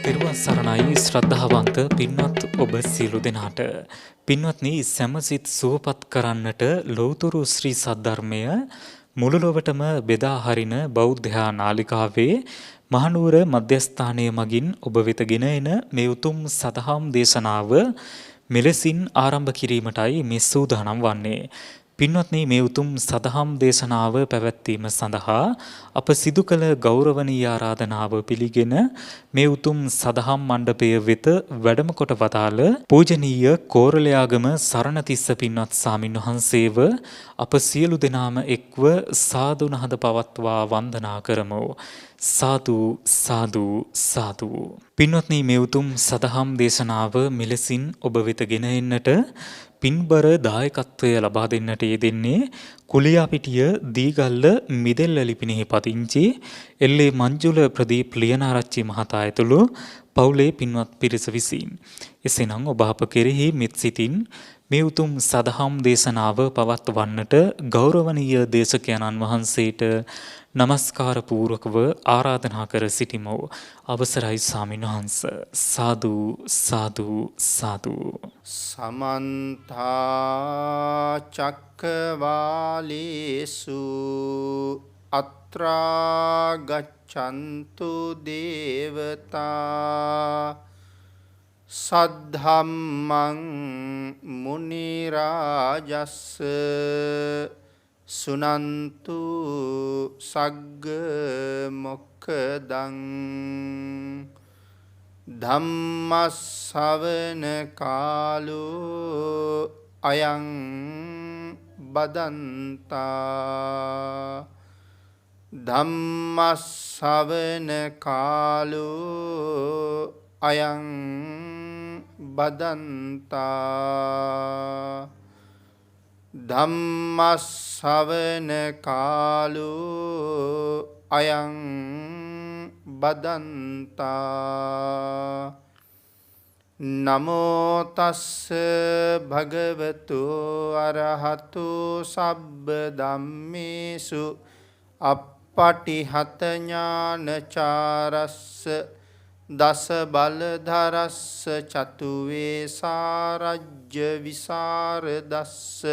තිරුවන් සරණයි ශ්‍රද්ධාවන්ත පින්වත් ඔබ සියලු දෙනාට. පින්වත්නි, සැමසිත සුවපත් කරන්නට ලෞතුරු ශ්‍රී සද්ධර්මය මුළු ලොවටම බෙදා හරින බෞද්ධ නාලිකාවේ මහනුවර මධ්‍යස්ථානයේ මගින් ඔබ වෙත ගෙන එන මේ උතුම් සදහම් දේශනාව මෙලෙසින් ආරම්භ කිරීමටයි මේ සූදානම් වන්නේ. පින්වත්නි, මේ උතුම් සදහම් දේශනාව පැවැත්වීම සඳහා අප සිදු කළ ගෞරවනීය ආරාධනාව පිළිගෙන මේ උතුම් සදහම් මණ්ඩපය වෙත වැඩම කොට වදාළ පූජනීය කෝරළයාගම සරණතිස්ස පින්වත් ස්වාමින් වහන්සේව අප සියලු දෙනාම එක්ව සාදු නහද පවත්වා වන්දනා කරමු. සාදු සාදු සාදු. පින්වත්නි, මේ උතුම් සදහම් දේශනාව මෙලෙසින් ඔබ වෙත ගෙන එන්නට පින්බර දායකත්වය ලබා දෙන්නට යෙදෙන්නේ කුලියාපිටිය දීගල්ල මිදෙල්ල ලිපිනෙහි පදිංචි එල්.ඒ. මංජුල ප්‍රදීප් ලියනාරච්චි මහතා ඇතුළු පවුලේ පින්වත් පිරිස විසින්. එසේනම් ඔබ අප කෙරෙහි මෙත් සිතින් මේ උතුම් සදහම් දේශනාව පවත්වන්නට ගෞරවනීය දේශකයන්න් වහන්සේට නමස්කාර පූර්වකව ආරාධනා කර සිටිමු. අවසරයි ස්වාමීන් වහන්ස. සාදු සාදු සාදු. සමන්ත චක්කවාලේසු අත්‍රා ගච්ඡන්තු දේවතා සද්ධම්මං මුනි රාජස්ස සුනන්තු සග්ග මොක්ඛදං ධම්මස්සවන කාලෝ අයං බදන්තා ධම්මස්සවන කාලෝ අයං බදන්තා ධම්මස්සවන කාලෝ අයං බදන්තා නමෝ තස්ස භගවතු අරහතු සබ්බ ධම්මේසු අප්පටිහත ඥානචාරස්ස දස බලධරස්ස චතුවේ සාරජ්‍ය විසරදස්ස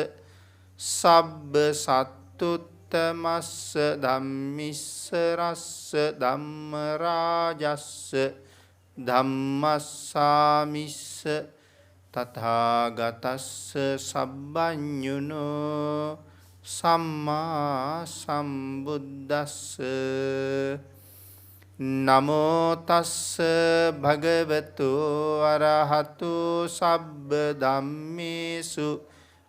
සබ්බ සත්තුත්තමස්ස ධම්මිස්ස රස්ස ධම්ම රාජස්ස ධම්මස්සාමිස්ස තථාගතස්ස සබ්බඤුනෝ සම්මා සම්බුද්දස්ස නමෝ තස්ස භගවතු අරහතු සබ්බ ධම්මේසු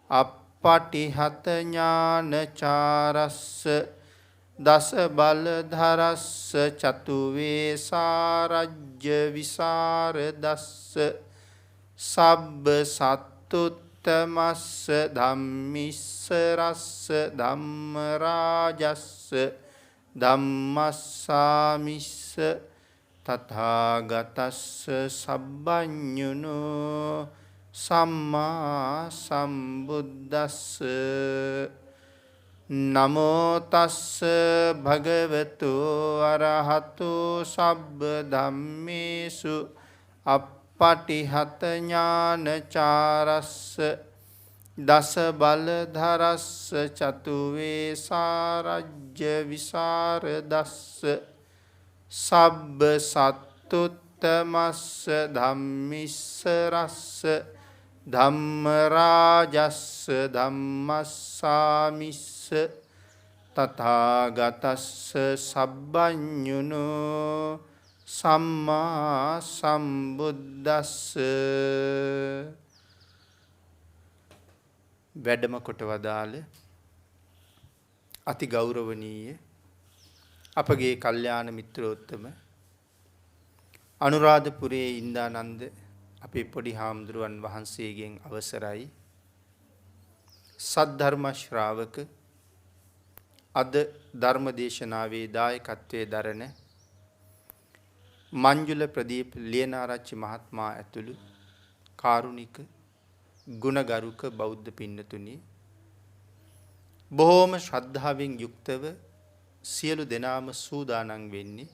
අප්පටිහත ඥානචාරස්ස දස බලධරස්ස චතුවේ සාරජ්‍ය විසරදස්ස සබ්බ සත්තුත්තමස්ස ධම්මිස්ස රස්ස ධම්ම රාජස්ස ධම්මස්සාමිස්ස තථාගතස්ස සබ්බඤුනෝ සම්මා සම්බුද්දස්ස නමෝ තස්ස භගවතු අරහතු සබ්බ ධම්මේසු අප්පටිහත ඥානචාරස්ස දස බලධරස්ස චතුවේ සාරජ්‍ය විසරදස්ස සබ්බ සත්තුත්තමස්ස ධම්මිස්ස රස්ස ධම්ම රාජස්ස ධම්මස්සාමිස්ස තථාගතස්ස සබ්බඤුනෝ සම්මා සම්බුද්දස්ස වැඩම කොට වදාළ අති ගෞරවනීය අපගේ කල්යාණ මිත්‍රෝත්තම අනුරාධපුරයේ ඉන්දානන්ද අපේ පොඩි හාමුදුරුවන් වහන්සේගෙන් අවසරයි සද්ධර්ම ශ්‍රාවක අද ධර්ම දේශනාවේ දායකත්වයේ දරන මංජුල ප්‍රදීප ලියනාරච්චි මහත්මයා ඇතුළු කාරුණික ගුණගරුක බෞද්ධ පින්නතුනි බොහෝම ශ්‍රද්ධාවෙන් යුක්තව සියලු දෙනාම සූදානම් වෙන්නේ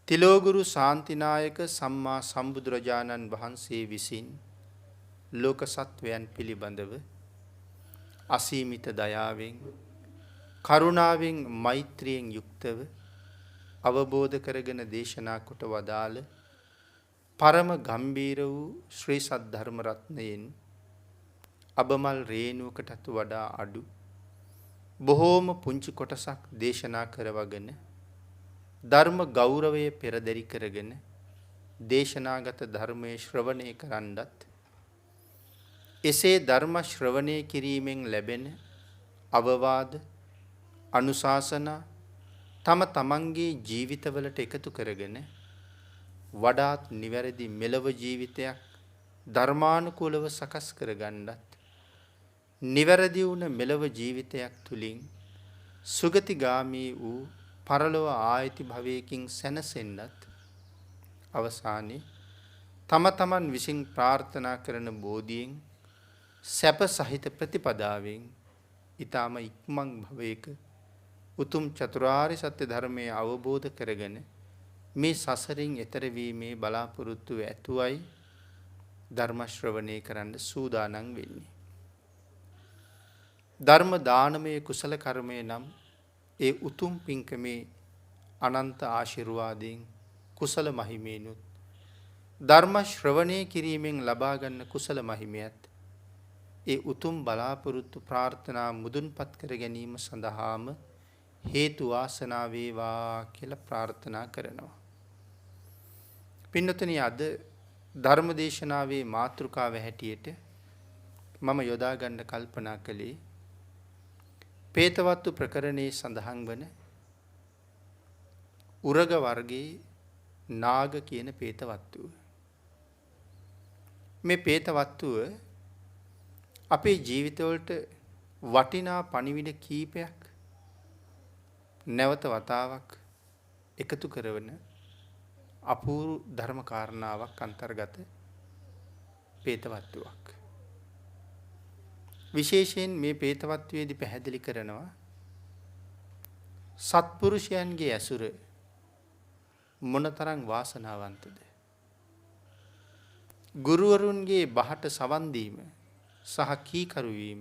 තිලෝගුරු ශාන්තිනායක සම්මා සම්බුදුරජාණන් වහන්සේ විසින් ලෝක සත්වයන් පිළිබඳව අසීමිත දයාවෙන් කරුණාවෙන් මෛත්‍රියෙන් යුක්තව අවබෝධ කරගෙන දේශනා කොට වදාළ පරම ගම්බීර වූ ශ්‍රී සද්ධර්ම රත්නයෙන් අබමල් රේණුවකටත් වඩා අඩු බොහෝම පුංචි කොටසක් දේශනා කරවගෙන ධර්ම ගෞරවය පෙරදරි කරගෙන දේශනාගත ධර්මයේ ශ්‍රවණය කරන්නත් එසේ ධර්ම ශ්‍රවණය කිරීමෙන් ලැබෙන අවවාද අනුශාසනා තම තමන්ගේ ජීවිතවලට එකතු කරගෙන වඩාත් නිවැරදි මෙලව ජීවිතයක් ධර්මානුකූලව සකස් කරගන්නත් නිවැරදි වුණ මෙලව ජීවිතයක් තුලින් සුගතිගාමී වූ පරලොව ආයති භවයකින් සැනසෙන්නත් අවසානයේ තම තමන් විසින් ප්‍රාර්ථනා කරන බෝධියෙන් සැප සහිත ප්‍රතිපදාවෙන් ඊටම ඉක්මන් භවයක උතුම් චතුරාර්ය සත්‍ය ධර්මයේ අවබෝධ කරගෙන මේ සසරින් එතර වීමේ බලාපොරොත්තු ඇතුවයි ධර්ම ශ්‍රවණය කරන්න සූදානම් වෙන්නේ. ධර්ම දානමය කුසල කර්මය නම් ඒ උතුම් පින්කමේ අනන්ත ආශිර්වාදයෙන් කුසල මහිමේනුත් ධර්ම ශ්‍රවණය කිරීමෙන් ලබා ගන්න කුසල මහිමයත් ඒ උතුම් බලාපොරොත්තු ප්‍රාර්ථනා මුදුන්පත් කර ගැනීම සඳහාම හේතු වාසනා වේවා කියලා ප්‍රාර්ථනා කරනවා. පින්නතුනි අද ධර්ම දේශනාවේ මාතෘකාව හැටියට මම යොදා ගන්න කල්පනා කළේ පේතවත්තු ප්‍රකරණයේ සඳහන් වන උරග වර්ගයේ නාග කියන පේතවත්තුව. මේ පේතවත්තුව අපේ ජීවිතවලට වටිනා පණිවිඩ කීපයක් නැවත වතාවක් එකතු කරවන අපූර්ව ධර්ම කාරණාවක් අන්තර්ගත පේතවත්තුවක්. විශේෂයෙන් මේ පේතවත්වයේදී පැහැදිලි කරනවා සත්පුරුෂයන්ගේ ඇසුර මොනතරම් වාසනාවන්තද. ගුරුවරුන්ගේ බහට සවන් දීම සහ කීකරු වීම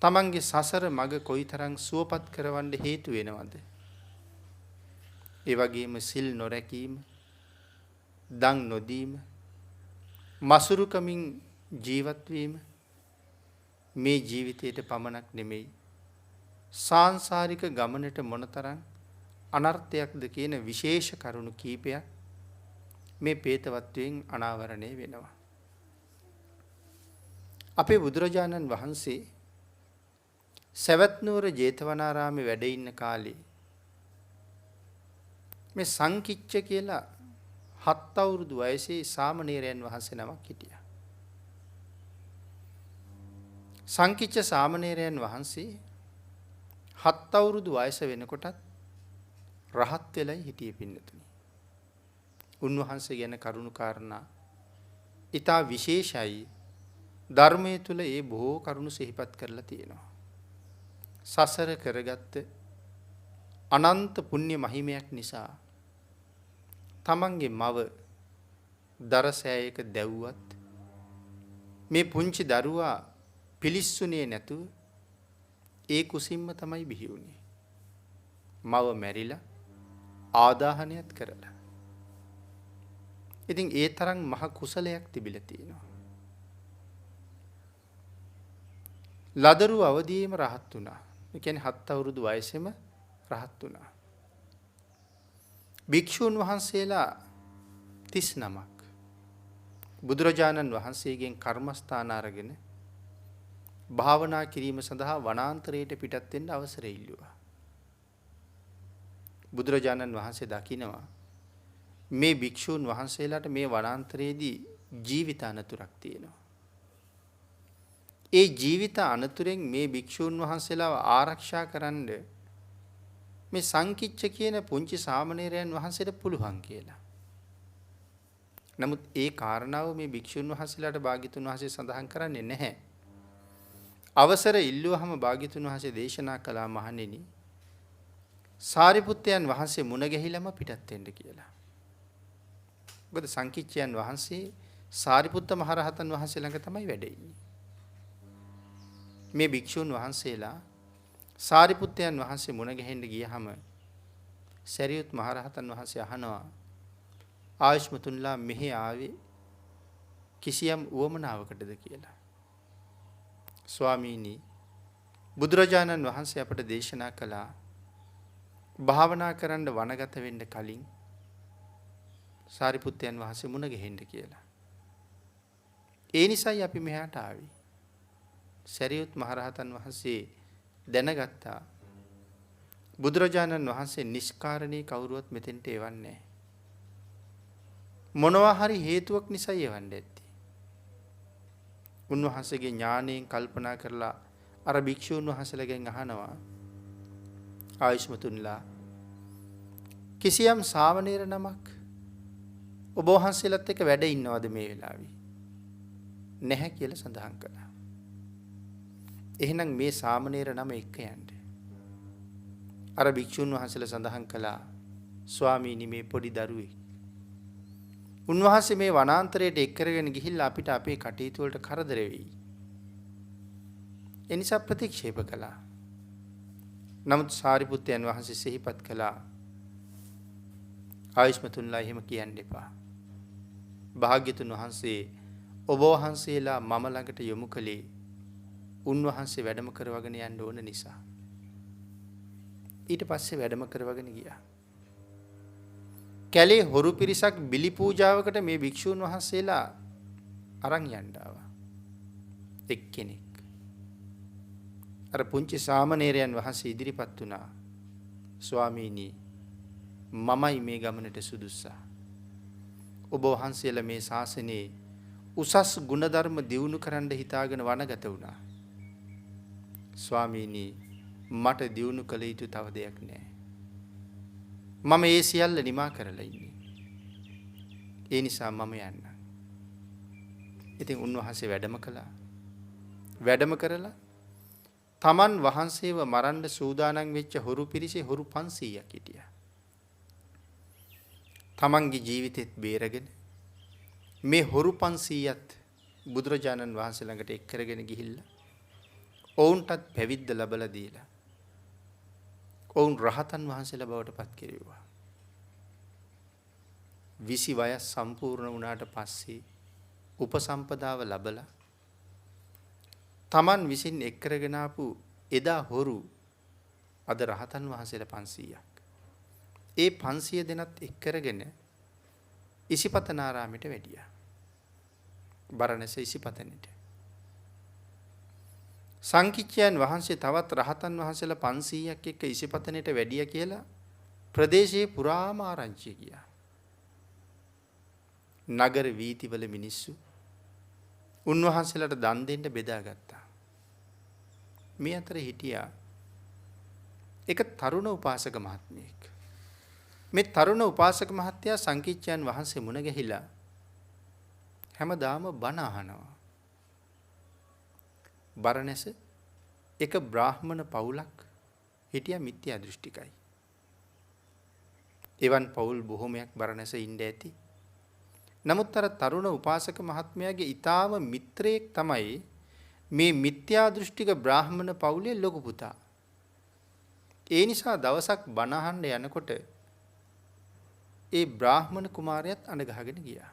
තමන්ගේ සසර මඟ කොයිතරම් සුවපත් කරවන්න හේතු වෙනවද. ඒ වගේම සිල් නොරැකීම, දන් නොදීම, මසුරුකමින් ජීවත් වීම මේ ජීවිතයට පමණක් නෙමෙයි සාංශාරික ගමනට මොනතරම් අනර්ථයක්ද කියන විශේෂ කරුණු කීපයක් මේ පේතවත්වයෙන් අනාවරණය වෙනවා. අපේ බුදුරජාණන් වහන්සේ සවැත් නුවර ජේතවනාරාමේ වැඩ ඉන්න කාලේ මේ සංකිච්ඡ කියලා 7 අවුරුදු වයසේ සාමණේරයන් වහන්සේ නමක් හිටියා. සංකිච්ඡ සාමණේරයන් වහන්සේ 7 අවුරුදු වයස වෙනකොටත් රහත් වෙලයි හිටියේ පින්නතුනි. උන්වහන්සේ ගැන කරුණු කාරණා ඊටා විශේෂයි. ධර්මයේ තුල ඒ බොහෝ කරුණු සිහිපත් කරලා තියෙනවා. සසර කරගත්ත අනන්ත පුණ්‍ය මහිමයක් නිසා තමන්ගේ මව දරසෑයක දැව්වත් මේ පුංචි දරුවා පිලිස්සුනේ නැතුව ඒ කුසින්ම තමයි බිහි වුනේ. මව මැරිලා ආදාහනයත් කරලා. ඉතින් ඒ තරම් මහ කුසලයක් තිබිලා තියෙනවා. ලදරු අවදීම රහත් වුණා. ඒ කියන්නේ 7 අවුරුදු වයසේම රහත් වුණා. භික්ෂුන් වහන්සේලා 39ක් බුදුරජාණන් වහන්සේගෙන් කර්මස්ථාන අරගෙන භාවනා කිරීම සඳහා වනාන්තරයට පිටත් වෙන්න අවසරය ඉල්ලුවා. බුදුරජාණන් වහන්සේ දකිනවා මේ භික්ෂුන් වහන්සේලාට මේ වනාන්තරයේදී ජීවිත අනතුරක් තියෙනවා. ඒ ජීවිත අනතුරෙන් මේ භික්ෂුන් වහන්සේලාව ආරක්ෂා කරන්න මේ සංකිච්ඡ කියන පුංචි සාමණේරයන් වහන්සේට පුළුවන් කියලා. නමුත් ඒ කාරණාව මේ භික්ෂුන් වහන්සේලාට භාග්‍යතුන් වහන්සේ සඳහන් කරන්නේ නැහැ. අවසර ඉල්ලුවහම භාග්‍යතුන් වහන්සේ දේශනා කළා මහණෙනි සාරිපුත්තයන් වහන්සේ මුණ ගැහිලම පිටත් වෙන්න කියලා. මොකද සංකිච්ඡයන් වහන්සේ සාරිපුත්ත මහරහතන් වහන්සේ ළඟ තමයි වැඩ ඉන්නේ. මේ භික්ෂුන් වහන්සේලා සාරිපුත්තයන් වහන්සේ මුණ ගැහෙන්න ගියහම සරියුත් මහරහතන් වහන්සේ අහනවා ආයුෂ්මතුන්ලා මෙහි ආවේ කිසියම් උවමනාවකටද කියලා. ස්වාමීනි බුදුරජාණන් වහන්සේ අපට දේශනා කළා භාවනා කරන්න වනගත වෙන්න කලින් සාරිපුත්තයන් වහන්සේ මුණ ගැහෙන්න කියලා. ඒ නිසායි අපි මෙහාට ආවේ. සරියුත් මහරහතන් වහන්සේ දැනගත්තා බුදුරජාණන් වහන්සේ නිෂ්කාරණී කවුරුවත් මෙතෙන්ට එවන්නේ නැහැ. මොනවා හරි හේතුවක් නිසා එවන්නේ ඇත්තේ. උන්වහන්සේගේ ඥාණයෙන් කල්පනා කරලා අර භික්ෂුන් වහන්සේලාගෙන් අහනවා ආයුෂ්මතුන්ලා කිසියම් සාමණේර නමක් ඔබ වහන්සේලාත් එක්ක වැඩ ඉන්නවද මේ වෙලාවේ? නැහැ කියලා සඳහන් කළා. එහෙනම් මේ සාමණේර නම එක්ක යන්න. අර භික්ෂුන් වහන්සේලා සඳහන් කළා ස්වාමීනි මේ පොඩි දරුවෙක්. උන්වහන්සේ මේ වනාන්තරයට එක් කරගෙන ගිහිල්ලා අපිට අපේ කටයුතු වලට කරදර වෙයි. ඒ නිසා ප්‍රතික්ෂේප කළා. නමුත් සාරිපුත්තයන් වහන්සේ සිහිපත් කළා ආයුෂ්මතුන්ලා එහෙම කියන්න එපා. භාග්‍යතුන් වහන්සේ ඔබ වහන්සේලා මම ළඟට යොමු කළේ උන්වහන්සේ වැඩම කරවගෙන යන්න ඕන නිසා. ඊට පස්සේ වැඩම කරවගෙන ගියා. කැලේ හොරු පිරිසක් බිලි පූජාවකට මේ භික්ෂූන් වහන්සේලා අරන් යන්න ආවා. එක්කෙනෙක් අර පුංචි සාමණේරයන් වහන්සේ ඉදිරිපත් වුණා. ස්වාමීනි මමයි මේ ගමනට සුදුස්සා. ඔබ වහන්සේලා මේ ශාසනයේ උසස් ගුණධර්ම දියුණු කරන්න හිතාගෙන වනගත වුණා. ස්වාමීනි මට දියුණු කළ යුතු තව දෙයක් නැහැ. මම ඒ සියල්ල නිමා කරලා ඉන්නේ. ඒ නිසා මම යන්න. ඉතින් උන්වහන්සේ වැඩම කළා. වැඩම කරලා තමන් වහන්සේව මරන්න සූදානම් වෙච්ච හොරු පිරිසේ හොරු 500ක් හිටියා. තමන්ගේ ජීවිතෙත් බේරගෙන මේ හොරු 500ත් බුදුරජාණන් වහන්සේ ළඟට එක් කරගෙන ගිහිල්ලා ඔවුන්ටත් පැවිද්ද ලැබලා දීලා ඔවුන් රහතන් වහන්සේලා බවට පත් කෙරෙව්වා. 20 වයස් සම්පූර්ණ වුණාට පස්සේ උපසම්පදාව ලැබලා තමන් විසින් එක් කරගෙන ආපු එදා හොරු අද රහතන් වහන්සේලා 500ක්. ඒ 500 දෙනත් එක් කරගෙන ඉසිපතනාරාමයට වැඩියා. බරණැස ඉසිපතනෙට. සංකිච්ඡයන් වහන්සේ තවත් රහතන් වහන්සේලා 500ක් එක්ක ඉසිපතනෙට වැඩිය කියලා ප්‍රදේශයේ පුරාම ආරංචි ගියා. නගර වීතිවල මිනිස්සු උන්වහන්සේලාට දන් දෙන්න බෙදාගත්තා. මේ අතර හිටියා එක තරුණ උපාසක මහත්මයෙක්. මේ තරුණ උපාසක මහත්තයා සංකිච්ඡයන් වහන්සේ මුණ ගැහිලා හැමදාම බණ අහනවා. බරණැස එක බ්‍රාහ්මණ පවුලක් හිටියා මිත්‍යා දෘෂ්ටිකයි. එවන් පවුල් බොහොමයක් බරණැස ඉන්න ඇති. නමුත් අර තරුණ උපාසක මහත්මයාගේ ඊටාම මිත්‍රයෙක් තමයි මේ මිත්‍යා දෘෂ්ටික බ්‍රාහ්මණ පවුලේ ලොකු පුතා. ඒ නිසා දවසක් බණ අහන්න යනකොට ඒ බ්‍රාහ්මණ කුමාරයාත් අඬ ගහගෙන ගියා.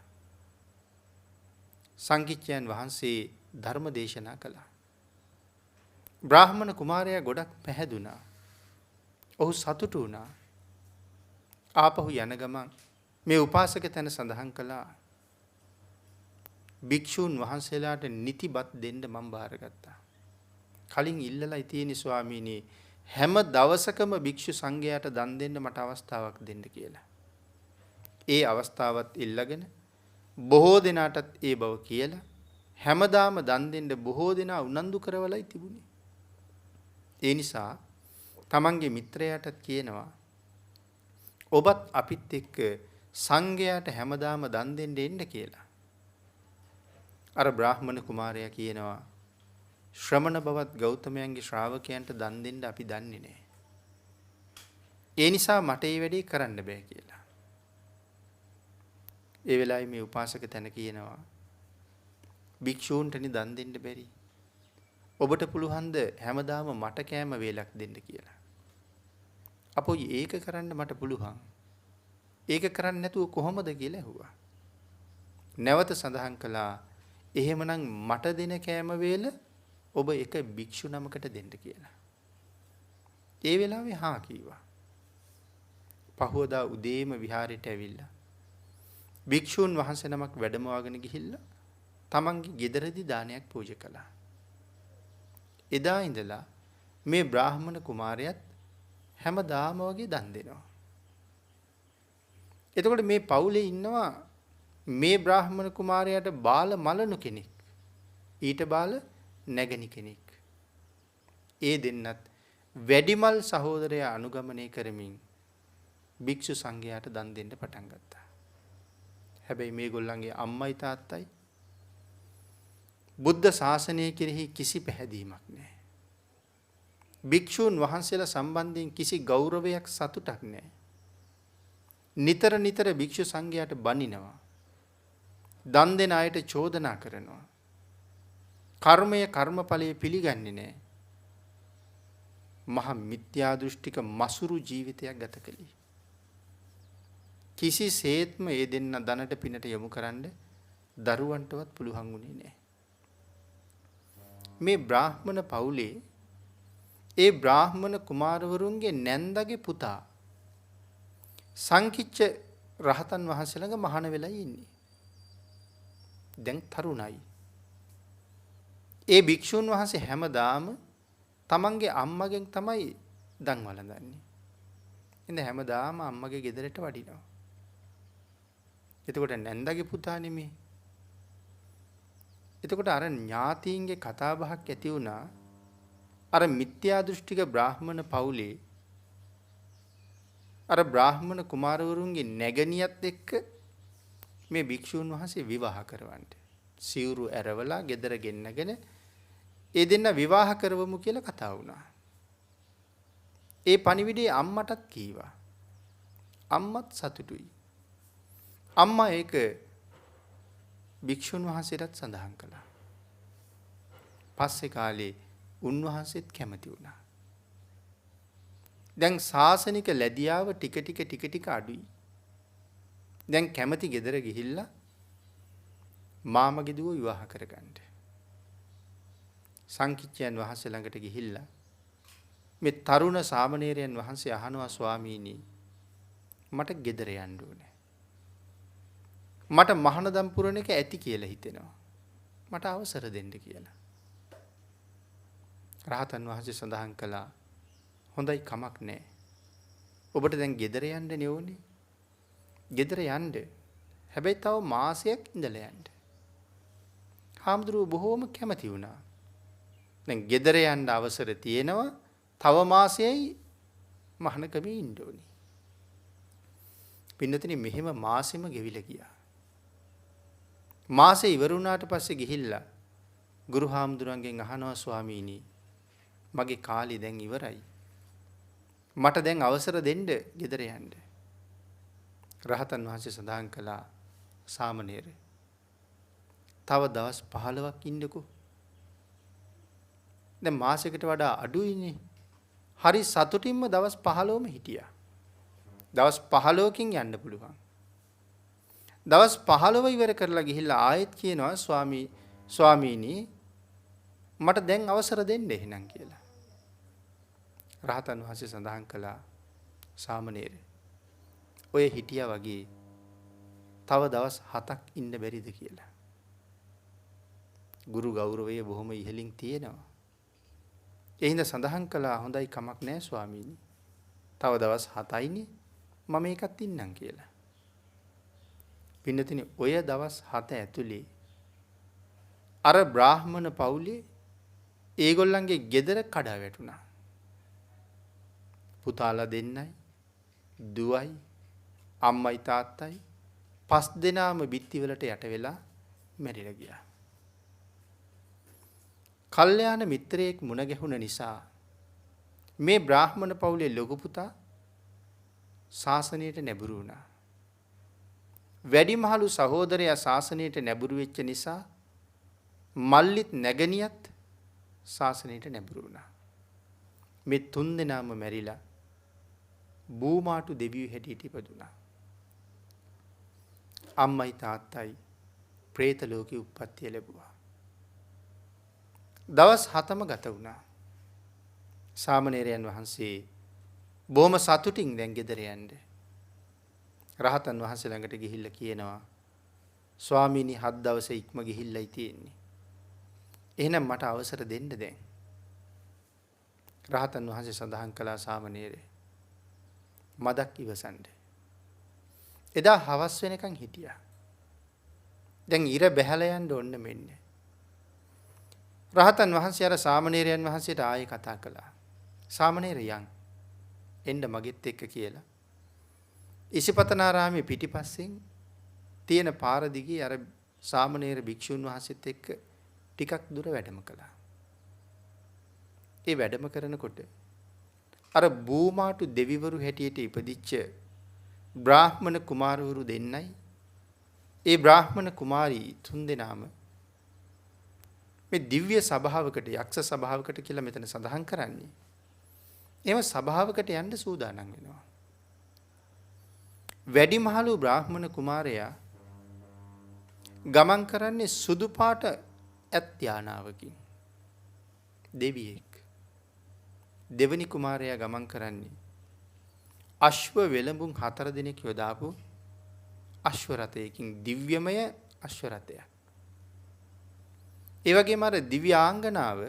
සංකිච්ඡයන් වහන්සේ ධර්ම දේශනා කළා. බ්‍රාහ්මණ කුමාරයා ගොඩක් පැහැදුනා. ඔහු සතුටු වුණා. ආපහු යන ගමන් මේ උපාසක තැන සඳහන් කළා භික්ෂූන් වහන්සේලාට නිතිබත් දෙන්න මම බාරගත්තා. කලින් ඉල්ලලා තියෙන ස්වාමීනි හැම දවසකම භික්ෂු සංඝයාට දන් දෙන්න මට අවස්ථාවක් දෙන්න කියලා. ඒ අවස්ථාවත් ඉල්ලගෙන බොහෝ දෙනාටත් ඒ බව කියලා හැමදාම දන් දෙන්න බොහෝ දෙනා උනන්දු කරවලයි තිබුණේ. ඒ නිසා තමන්ගේ මිත්‍රයාටත් කියනවා ඔබත් අපිත් එක්ක සංඝයාට හැමදාම දන් දෙන්න එන්න කියලා. අර බ්‍රාහ්මණ කුමාරයා කියනවා ශ්‍රමණ බවත් ගෞතමයන්ගේ ශ්‍රාවකයන්ට දන් දෙන්න අපි දන්නේ නැහැ. ඒ නිසා මට මේ වැඩේ කරන්න බෑ කියලා. ඒ වෙලාවේ මේ උපාසක තැන කියනවා භික්ෂූන්ටනි දන් දෙන්න බැරි. ඔබට පුළුවන් ද හැමදාම මට කෑම වේලක් දෙන්න කියලා. අපෝ ඒක කරන්න මට පුළුවන්. ඒක කරන්න නැතුව කොහොමද කියලා ඇහුවා. නැවත සඳහන් කළා එහෙමනම් මට දෙන කෑම වේල ඔබ එක භික්ෂු නමකට දෙන්න කියලා. ඒ වෙලාවේ හා කීවා. පහවදා උදේම විහාරයට ඇවිල්ලා භික්ෂූන් වහන්සේ නමක් වැඩමවාගෙන ගිහිල්ලා තමන්ගේ ගෙදරදී දානයක් පූජා කළා. එදා ඉඳලා මේ බ්‍රාහ්මණ කුමාරයාත් හැමදාම වගේ දන් දෙනවා. එතකොට මේ පවුලේ ඉන්නවා මේ බ්‍රාහ්මණ කුමාරයාට බාල මලනු කෙනෙක්. ඊට බාල නැගණි කෙනෙක්. ඒ දෙන්නත් වැඩිමල් සහෝදරයා අනුගමනය කරමින් භික්ෂු සංඝයාට දන් දෙන්න පටන් ගත්තා. හැබැයි මේගොල්ලන්ගේ අම්මයි තාත්තයි බුද්ධ ශාසනය කෙරෙහි කිසි පැහැදීමක් නැහැ. භික්ෂූන් වහන්සේලා සම්බන්ධයෙන් කිසි ගෞරවයක් සතුටක් නැහැ. නිතර නිතර භික්ෂු සංඝයාට බනිනවා. දන් දෙන අයට චෝදනා කරනවා. කර්මය කර්මඵලයේ පිළිගන්නේ නැහැ. මහා මිත්‍යා දෘෂ්ටික මසුරු ජීවිතයක් ගත කළේ. කිසිසේත්ම ඒ දෙන්න දනට පිනට යොමු කරන්න දරුවන්ටවත් පුළුවන් වුණේ නැහැ. මේ බ්‍රාහ්මණ පවුලේ ඒ බ්‍රාහ්මණ කුමාරවරුන්ගේ නැන්දගේ පුතා සංකිච්ච රහතන් වහන්සේ ළඟ මහාන වෙලා ඉන්නේ. දැන් තරුණයි. ඒ භික්ෂුන් වහන්සේ හැමදාම තමන්ගේ අම්මගෙන් තමයි දන් වළඳන්නේ. ඉතින් හැමදාම අම්මගේ ගෙදරට වඩිනවා. එතකොට නැන්දගේ පුතා නෙමේ. එතකොට අර ඥාතීන්ගේ කතා බහක් ඇති වුණා. අර මිත්‍යා දෘෂ්ටික බ්‍රාහ්මණ පවුලේ අර බ්‍රාහ්මණ කුමාරවරුන්ගේ නැගණියත් එක්ක මේ භික්ෂූන් වහන්සේ විවාහ කරවන්න. සිවුරු ඇරවලා ගෙදර ගෙන්නගෙන ඒ දෙන්න විවාහ කරවමු කියලා කතා වුණා. ඒ පණිවිඩේ අම්මටත් කීවා. අම්මත් සතුටුයි. අම්මා ඒක භික්ෂුන් වහන්සේටත් සඳහන් කළා. පස්සේ කාලේ උන්වහන්සේත් කැමති වුණා. දැන් ශාසනික ලැබියාව ටික ටික අඩුයි. දැන් කැමති ගෙදර ගිහිල්ලා මාමගේ දුව විවාහ කරගන්න. සංකිච්ඡයන් වහන්සේ ළඟට ගිහිල්ලා මේ තරුණ සාමණේරයන් වහන්සේ අහනවා ස්වාමීනි මට ගෙදර යන්න ඕනේ. මට මහානදම් පුරණ එක ඇති කියලා හිතෙනවා. මට අවසර දෙන්න කියලා. රහතන් වහන්සේ සඳහන් කළා හොඳයි කමක් නැහැ. ඔබට දැන් ගෙදර යන්න ඕනේ. ගෙදර යන්න. හැබැයි තව මාසයක් ඉඳලා යන්න. හාමුදුරුවෝ බොහෝම කැමති වුණා. දැන් ගෙදර යන්න අවසර තියෙනවා. තව මාසෙයි මහානකමේ ඉන්න ඕනේ. පින්නතනේ මෙහෙම මාසෙම ගෙවිලා ගියා. මාසෙ ඉවර වුණාට පස්සේ ගිහිල්ලා ගුරු හාමුදුරන්ගෙන් අහනවා ස්වාමීනි මගේ කාලේ දැන් ඉවරයි. මට දැන් අවසර දෙන්න ගෙදර යන්න. රහතන් වහන්සේ සඳහන් කළා සාමණේර තව දවස් 15ක් ඉන්නකෝ. දැන් මාසයකට වඩා අඩුයිනේ. හරි සතුටින්ම දවස් 15ම හිටියා. දවස් 15කින් යන්න පුළුවන්. දවස් 15 ඉවර කරලා ගිහිල්ලා ආයෙත් කියනවා ස්වාමීනි මට දැන් අවසර දෙන්න එහෙනම් කියලා. රහතන් වහන්සේ සඳහන් කළා සාමණේර ඔය හිටියා වගේ තව දවස් 7ක් ඉන්න බැරිද කියලා. ගුරු ගෞරවය බොහොම ඉහළින් තියෙනවා. ඒ හින්දා සඳහන් කළා හොඳයි කමක් නැහැ ස්වාමීනි. තව දවස් 7යිනේ මම ඒකත් ඉන්නම් කියලා. පින්නතිනි ඔය දවස් 7 ඇතුලේ අර බ්‍රාහ්මණ පවුලේ ඒගොල්ලන්ගේ ගෙදර කඩා වැටුණා. පුතාලා දෙන්නයි, දුවයි, අම්මයි තාත්තයි 5 දෙනාම බිත්තිවලට යට වෙලා මැරිලා ගියා. කල්යාණ මිත්‍රයෙක් මුණ ගැහුණ නිසා මේ බ්‍රාහ්මණ පවුලේ ලොකු පුතා ශාසනයට නැඹුරු වුණා. වැඩිමහලු සහෝදරයා ශාසනයට නැඹුරු වෙච්ච නිසා මල්ලිත් නැගණියත් ශාසනයට නැඹුරු වුණා. මේ 3 දෙනාම මැරිලා බූමාටු දෙවියෝ හැටියට ඉපදුනා. අම්මයි තාත්තයි പ്രേත ලෝකේ උප්පත්තිය ලැබුවා. දවස් 7ම ගත වුණා. සාමණේරයන් වහන්සේ බොහොම සතුටින් දැන් ගෙදර යන්නේ. රහතන් වහන්සේ ළඟට ගිහිල්ලා කියනවා ස්වාමීනි 7 දවසේ ඉක්ම ගිහිල්ලායි තියෙන්නේ. එහෙනම් මට අවසර දෙන්න දැන්. රහතන් වහන්සේ සඳහන් කළා සාමණේරේ මදක් ඉවසන්න. එදා හවස් වෙනකන් හිටියා. දැන් ඉර බැහැලා යන්න ඕන්න මෙන්න. රහතන් වහන්සේ අර සාමණේරයන් වහන්සේට ආයෙ කතා කළා. සාමණේර යන් එන්න මගෙත් එක්ක කියලා. ඉසිපතනාරාමේ පිටිපස්සෙන් තියෙන පාර දිගේ අර සාමණේර භික්ෂුන් වහන්සේත් එක්ක ටිකක් දුර වැඩම කළා. ඒ වැඩම කරනකොට අර බූමාටු දෙවිවරු හැටියට ඉපදිච්ච බ්‍රාහ්මණ කුමාරවරු දෙන්නයි ඒ බ්‍රාහ්මණ කුමාරී 3 දෙනාම මේ දිව්‍ය සභාවකට යක්ෂ සභාවකට කියලා මෙතන සඳහන් කරන්නේ. එහෙම සභාවකට යන්න සූදානම් වෙනවා. වැඩිමහලු බ්‍රාහ්මණ කුමාරයා ගමන් කරන්නේ සුදු පාට ඇත් යානාවකින්. දෙවියෙක්. දෙවනි කුමාරයා ගමන් කරන්නේ අශ්ව වෙළඹුන් 4 දිනක් යොදාපු අශ්ව රථයකින් දිව්‍යමය අශ්ව රථයක්. ඒ වගේම අර දිව්‍යාංගනාව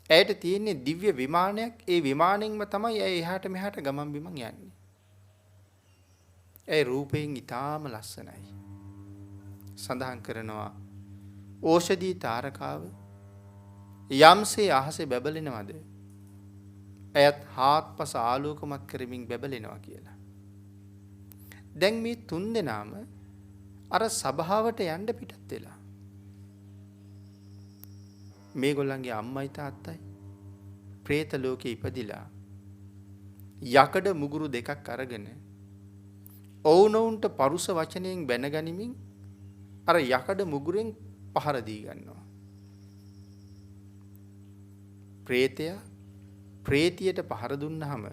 ඇයට තියෙන්නේ දිව්‍ය විමානයක්. ඒ විමානෙන්ම තමයි ඇය එහාට මෙහාට ගමන් බිමන් යන්නේ. ඇය රූපයෙන් ඉතාම ලස්සනයි. සඳහන් කරනවා ඕෂධී තාරකාව යම්සේ අහසේ බැබලෙනවද ඇයත් හාත්පස ආලෝකමත් කරමින් බැබලෙනවා කියලා. දැන් මේ 3 දෙනාම අර සභාවට යන්න පිටත් වෙලා. මේගොල්ලන්ගේ අම්මයි තාත්තයි പ്രേත ලෝකේ ඉපදිලා යකඩ මුගුරු දෙකක් අරගෙන ඔවුනොවුන්ට පරුස වචනයෙන් බැනගනිමින් අර යකඩ මුගුරෙන් පහර දී ගන්නවා. പ്രേතයා ප්‍රේතියට පහර දුන්නාම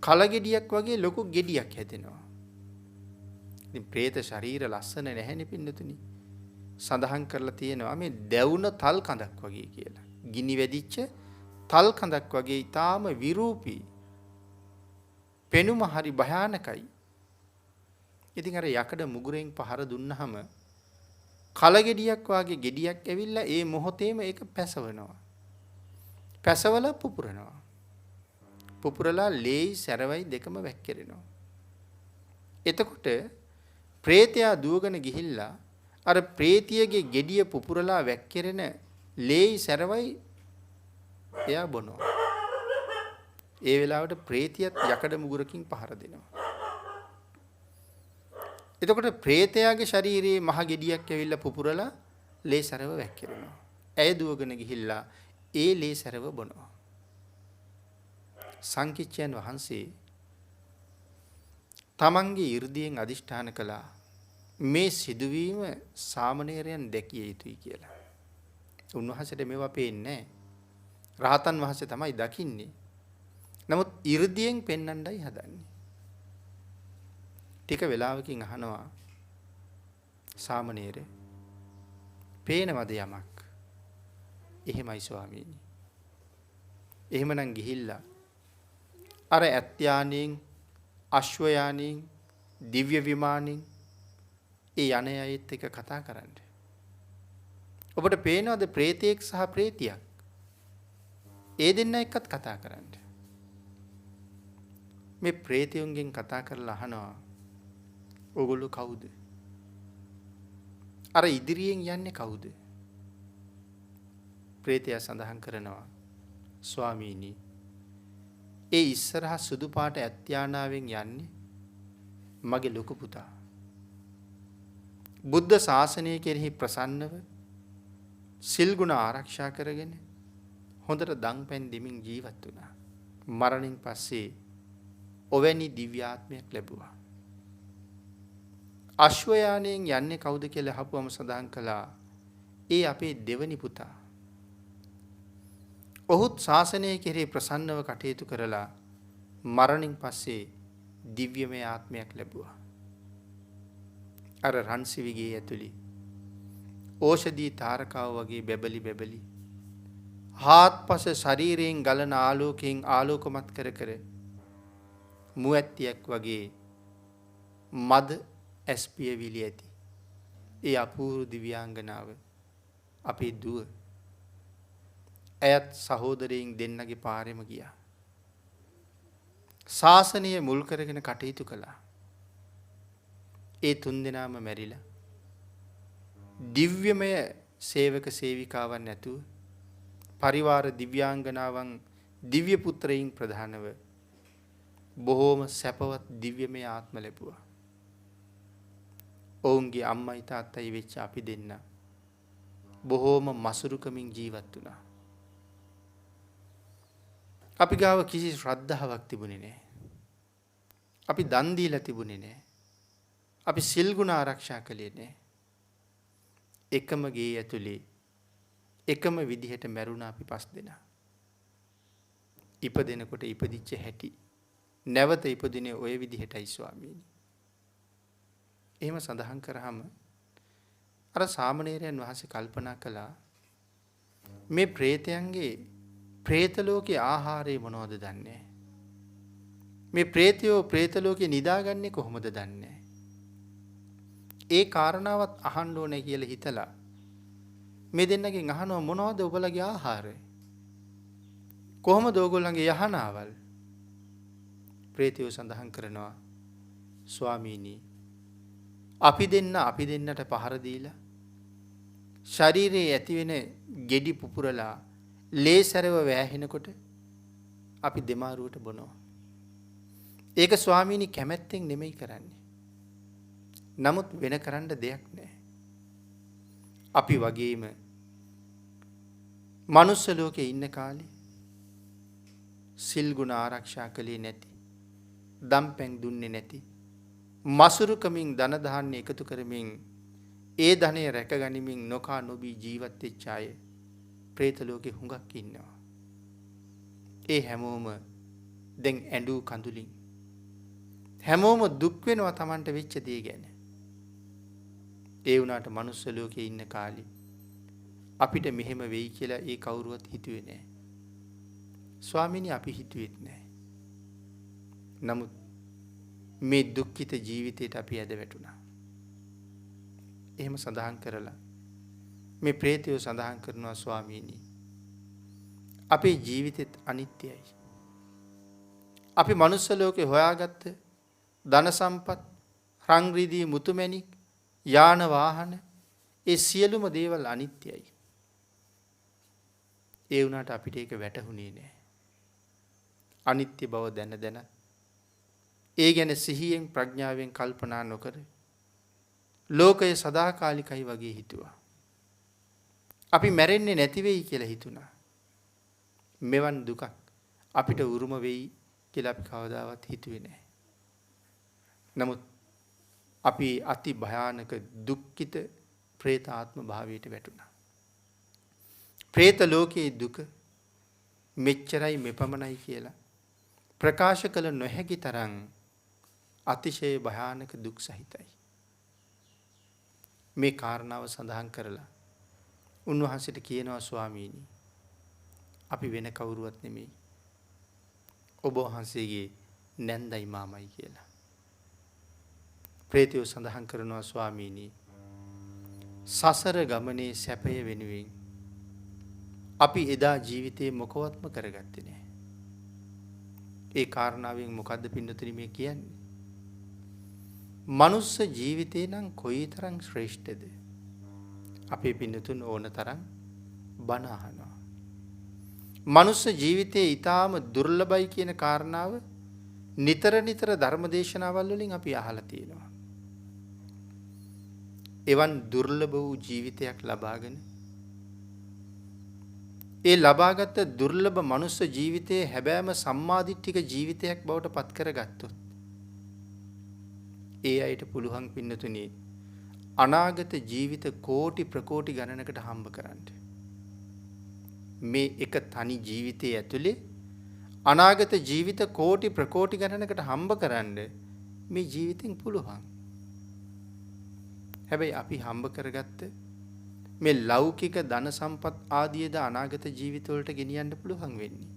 කලගෙඩියක් වගේ ලොකු ගෙඩියක් හැදෙනවා. ඉතින් പ്രേත ශරීර ලස්සන නැහැනේ පින්නතුනි. සඳහන් කරලා තියෙනවා මේ දැවුන තල් කඳක් වගේ කියලා. ගිනි වැදිච්ච තල් කඳක් වගේ ඊටාම විරූපී. පෙනුම හරි භයානකයි. ඉතින් අර යකඩ මුගුරෙන් පහර දුන්නාම කලගෙඩියක් වගේ ගෙඩියක් ඇවිල්ලා ඒ මොහොතේම ඒක පැසවනවා. පැසවලා පුපුරනවා. පුපුරලා ලේයි සැරවයි දෙකම වැක්කිරෙනවා. එතකොට പ്രേතයා දුවගෙන ගිහිල්ලා අර പ്രേතියගේ gediya පුපුරලා වැක්කිරෙන ලේයි සැරවයි එයා බොනවා. ඒ වෙලාවට പ്രേතියත් යකඩ මුගුරකින් පහර දෙනවා. එතකොට പ്രേතයාගේ ශරීරයේ මහ gediyak ඇවිල්ලා පුපුරලා ලේ සැරව වැක්කිරෙනවා. ඇය දුවගෙන ගිහිල්ලා ඒ ලේ සැරව බොනවා. සංකිච්ඡයන් වහන්සේ තමන්ගේ 이르දියෙන් අදිෂ්ඨාන කළා මේ සිදුවීම සාමණේරයන් දැකිය යුතුයි කියලා. උන්වහන්සේට මේවා පේන්නේ නැහැ. රහතන් වහන්සේ තමයි දකින්නේ. නමුත් 이르දියෙන් පෙන්වන්නයි හදන්නේ. ටික වෙලාවකින් අහනවා සාමණේරේ පේනවද යමක්? එහෙමයි ස්වාමීනි. එහෙමනම් ගිහිල්ලා අර ඇත්යානෙන් අශ්වයානෙන් දිව්‍ය විමානෙන් ඒ යන අයත් එක්ක කතා කරන්න. ඔබට පේනවද പ്രേතෙක් සහ പ്രേතියක්? ඒ දෙන්න එක්කත් කතා කරන්න. මේ പ്രേතයන්ගෙන් කතා කරලා අහනවා ඔගොල්ලෝ කවුද? අර ඉදිරියෙන් යන්නේ කවුද? പ്രേතයා සඳහන් කරනවා ස්වාමීනි ඒ ඉස්සරහා සුදු පාට ඇත්යානාවෙන් යන්නේ මගේ ලොකු පුතා. බුද්ධ ශාසනය කෙරෙහි ප්‍රසන්නව සිල් ගුණ ආරක්ෂා කරගෙන හොඳට දන් පැන් දෙමින් ජීවත් වුණා. මරණින් පස්සේ ඔවැනි දිව්‍යාත්මයක් ලැබුවා. අශ්වයානයෙන් යන්නේ කවුද කියලා අහපුවම සඳහන් කළා ඒ අපේ දෙවනි පුතා. ඔහුත් ශාසනය කෙරෙහි ප්‍රසන්නව කටයුතු කරලා මරණින් පස්සේ දිව්‍යමය ආත්මයක් ලැබුවා. අර රන්සිවිගේ ඇතුළේ ඕෂධී තාරකාව වගේ බැබලි බැබලි හාත්පස ශරීරයෙන් ගලන ආලෝකයෙන් ආලෝකමත් කර කර මුවැත්තියක් වගේ මද ඇස්පියවිලි ඇති ඒ අපූර්ව දිව්‍යාංගනාව අපේ දුව. ඇයත් සහෝදරයින් දෙන්නගේ පාරෙම ගියා. ශාසනය මුල් කරගෙන කටයුතු කළා. ඒ තුන්දෙනාම මැරිලා දිව්‍යමය සේවක සේවිකාවන් නැතුව පරිවාර දිව්‍යාංගනාවන් දිව්‍ය පුත්‍රයින් ප්‍රධානව බොහෝම සැපවත් දිව්‍යමය ආත්ම ලැබුවා. ඔවුන්ගේ අම්මයි තාත්තයි වෙච්ච අපි දෙන්න බොහෝම මසුරුකමින් ජීවත් වුණා. අපි ගාව කිසි ශ්‍රද්ධාවක් තිබුණේ නැහැ. අපි දන් දීලා තිබුණේ නැහැ. අපි සිල් ගුණ ආරක්ෂා කළේ නැහැ. එකම ගේ ඇතුලේ එකම විදිහට මැරුණා අපි 5 දෙනා. ඉපදෙනකොට ඉපදිච්ච හැටි නැවත ඉපදිනේ ওই විදිහටයි ස්වාමීනි. එහෙම සඳහන් කරාම අර සාමණේරයන් වහන්සේ කල්පනා කළා මේ ප්‍රේතයන්ගේ ප්‍රේත ලෝකේ ආහාරය මොනවද දන්නේ? මේ ප්‍රේතයෝ ප්‍රේත ලෝකේ නිදාගන්නේ කොහොමද දන්නේ? ඒ කාරණාවත් අහන්න ඕනේ කියලා හිතලා මේ දෙන්නගෙන් අහනවා මොනවද ඔබලගේ ආහාරය? කොහොමද ඔයගොල්ලන්ගේ යහනාවල්? ප්‍රේතයෝ සඳහන් කරනවා ස්වාමීනි අපි දෙන්නට පහර දීලා ශරීරයේ ඇතිවෙන ගෙඩි පුපුරලා ලේසරව වෑහෙනකොට අපි දෙමාරුවට බොනවා. ඒක ස්වාමීනි කැමැත්තෙන් නෙමෙයි කරන්නේ. නමුත් වෙන කරන්න දෙයක් නැහැ. අපි වගේම මනුස්ස ලෝකේ ඉන්න කාලේ සිල් ගුණ ආරක්ෂා කළේ නැති, දම්පැන් දුන්නේ නැති, මසුරුකමින් ධන ධාන්‍ය එකතු කරමින් ඒ ධනය රැකගනිමින් නොකා නොබී ජීවත් වෙච්ච අය പ്രേත ලෝකේ හුඟක් ඉන්නවා. ඒ හැමෝම දැන් ඇඬු කඳුලින් හැමෝම දුක් වෙනවා Tamanට වෙච්ච දේ ගැන. ඒ වුණාට මනුස්ස ලෝකේ ඉන්න කාලේ අපිට මෙහෙම වෙයි කියලා ඒ කවුරුවත් හිතුවේ නැහැ. ස්වාමීනි අපි හිතුවේත් නැහැ. නමුත් මේ දුක්ඛිත ජීවිතයට අපි ඇද වැටුණා. එහෙම සඳහන් කරලා මේ ප්‍රේතයෝ සඳහන් කරනවා ස්වාමීනි අපේ ජීවිතෙත් අනිත්‍යයි. අපි මනුස්ස ලෝකේ හොයාගත්ත ධන සම්පත්, රන් රිදී මුතුමැණික්, යාන වාහන ඒ සියලුම දේවල් අනිත්‍යයි. ඒ වුණාට අපිට ඒක වැටහුණේ නැහැ. අනිත්‍ය බව දැන ඒ ගැන සිහියෙන් ප්‍රඥාවෙන් කල්පනා නොකර ලෝකය සදාකාලිකයි වගේ හිතුවා. අපි මැරෙන්නේ නැති වෙයි කියලා හිතුණා. මෙවන් දුකක් අපිට උරුම වෙයි කියලා අපි කවදාවත් හිතුවේ නැහැ. නමුත් අපි අති භයානක දුක්ඛිත പ്രേත ආත්ම භාවයට වැටුණා. പ്രേත ලෝකයේ දුක මෙච්චරයි මෙපමණයි කියලා ප්‍රකාශ කළ නොහැකි තරම් අතිශය භයානක දුක් සහිතයි. මේ කාරණාව සඳහන් කරලා උන්වහන්සේට කියනවා ස්වාමීනි අපි වෙන කවුරුවත් නෙමෙයි. ඔබ වහන්සේගේ නැන්දයි මාමයි කියලා. ප්‍රේතයෝ සඳහන් කරනවා ස්වාමීනි සසර ගමනේ සැපය වෙනුවෙන් අපි එදා ජීවිතේ මොකවත්ම කරගත්තේ නැහැ. ඒ කාරණාවෙන් මොකද්ද පින්නතුනි මේ කියන්නේ? මනුස්ස ජීවිතේ නම් කොයිතරම් ශ්‍රේෂ්ඨද? අපේ පින්නතුන් ඕන තරම් බණ අහනවා. මනුස්ස ජීවිතයේ ඊටාම දුර්ලභයි කියන කාරණාව නිතර නිතර ධර්ම දේශනාවල් වලින් අපි අහලා තියෙනවා. එවන් දුර්ලභ වූ ජීවිතයක් ලබාගෙන ඒ ලබාගත් දුර්ලභ මනුස්ස ජීවිතයේ හැබෑම සම්මාදිට්ඨික ජීවිතයක් බවට පත් කරගත්තොත් ඒ අයට පුළුවන් පින්නතුනි අනාගත ජීවිත කෝටි ප්‍රකෝටි ගණනකට හම්බ කරන්න. මේ එක තනි ජීවිතයේ ඇතුලේ අනාගත ජීවිත කෝටි ප්‍රකෝටි ගණනකට හම්බ කරන්න මේ ජීවිතෙන් පුළුවන්. හැබැයි අපි හම්බ කරගත්ත මේ ලෞකික ධන සම්පත් ආදියද අනාගත ජීවිතවලට ගෙනියන්න පුළුවන් වෙන්නේ.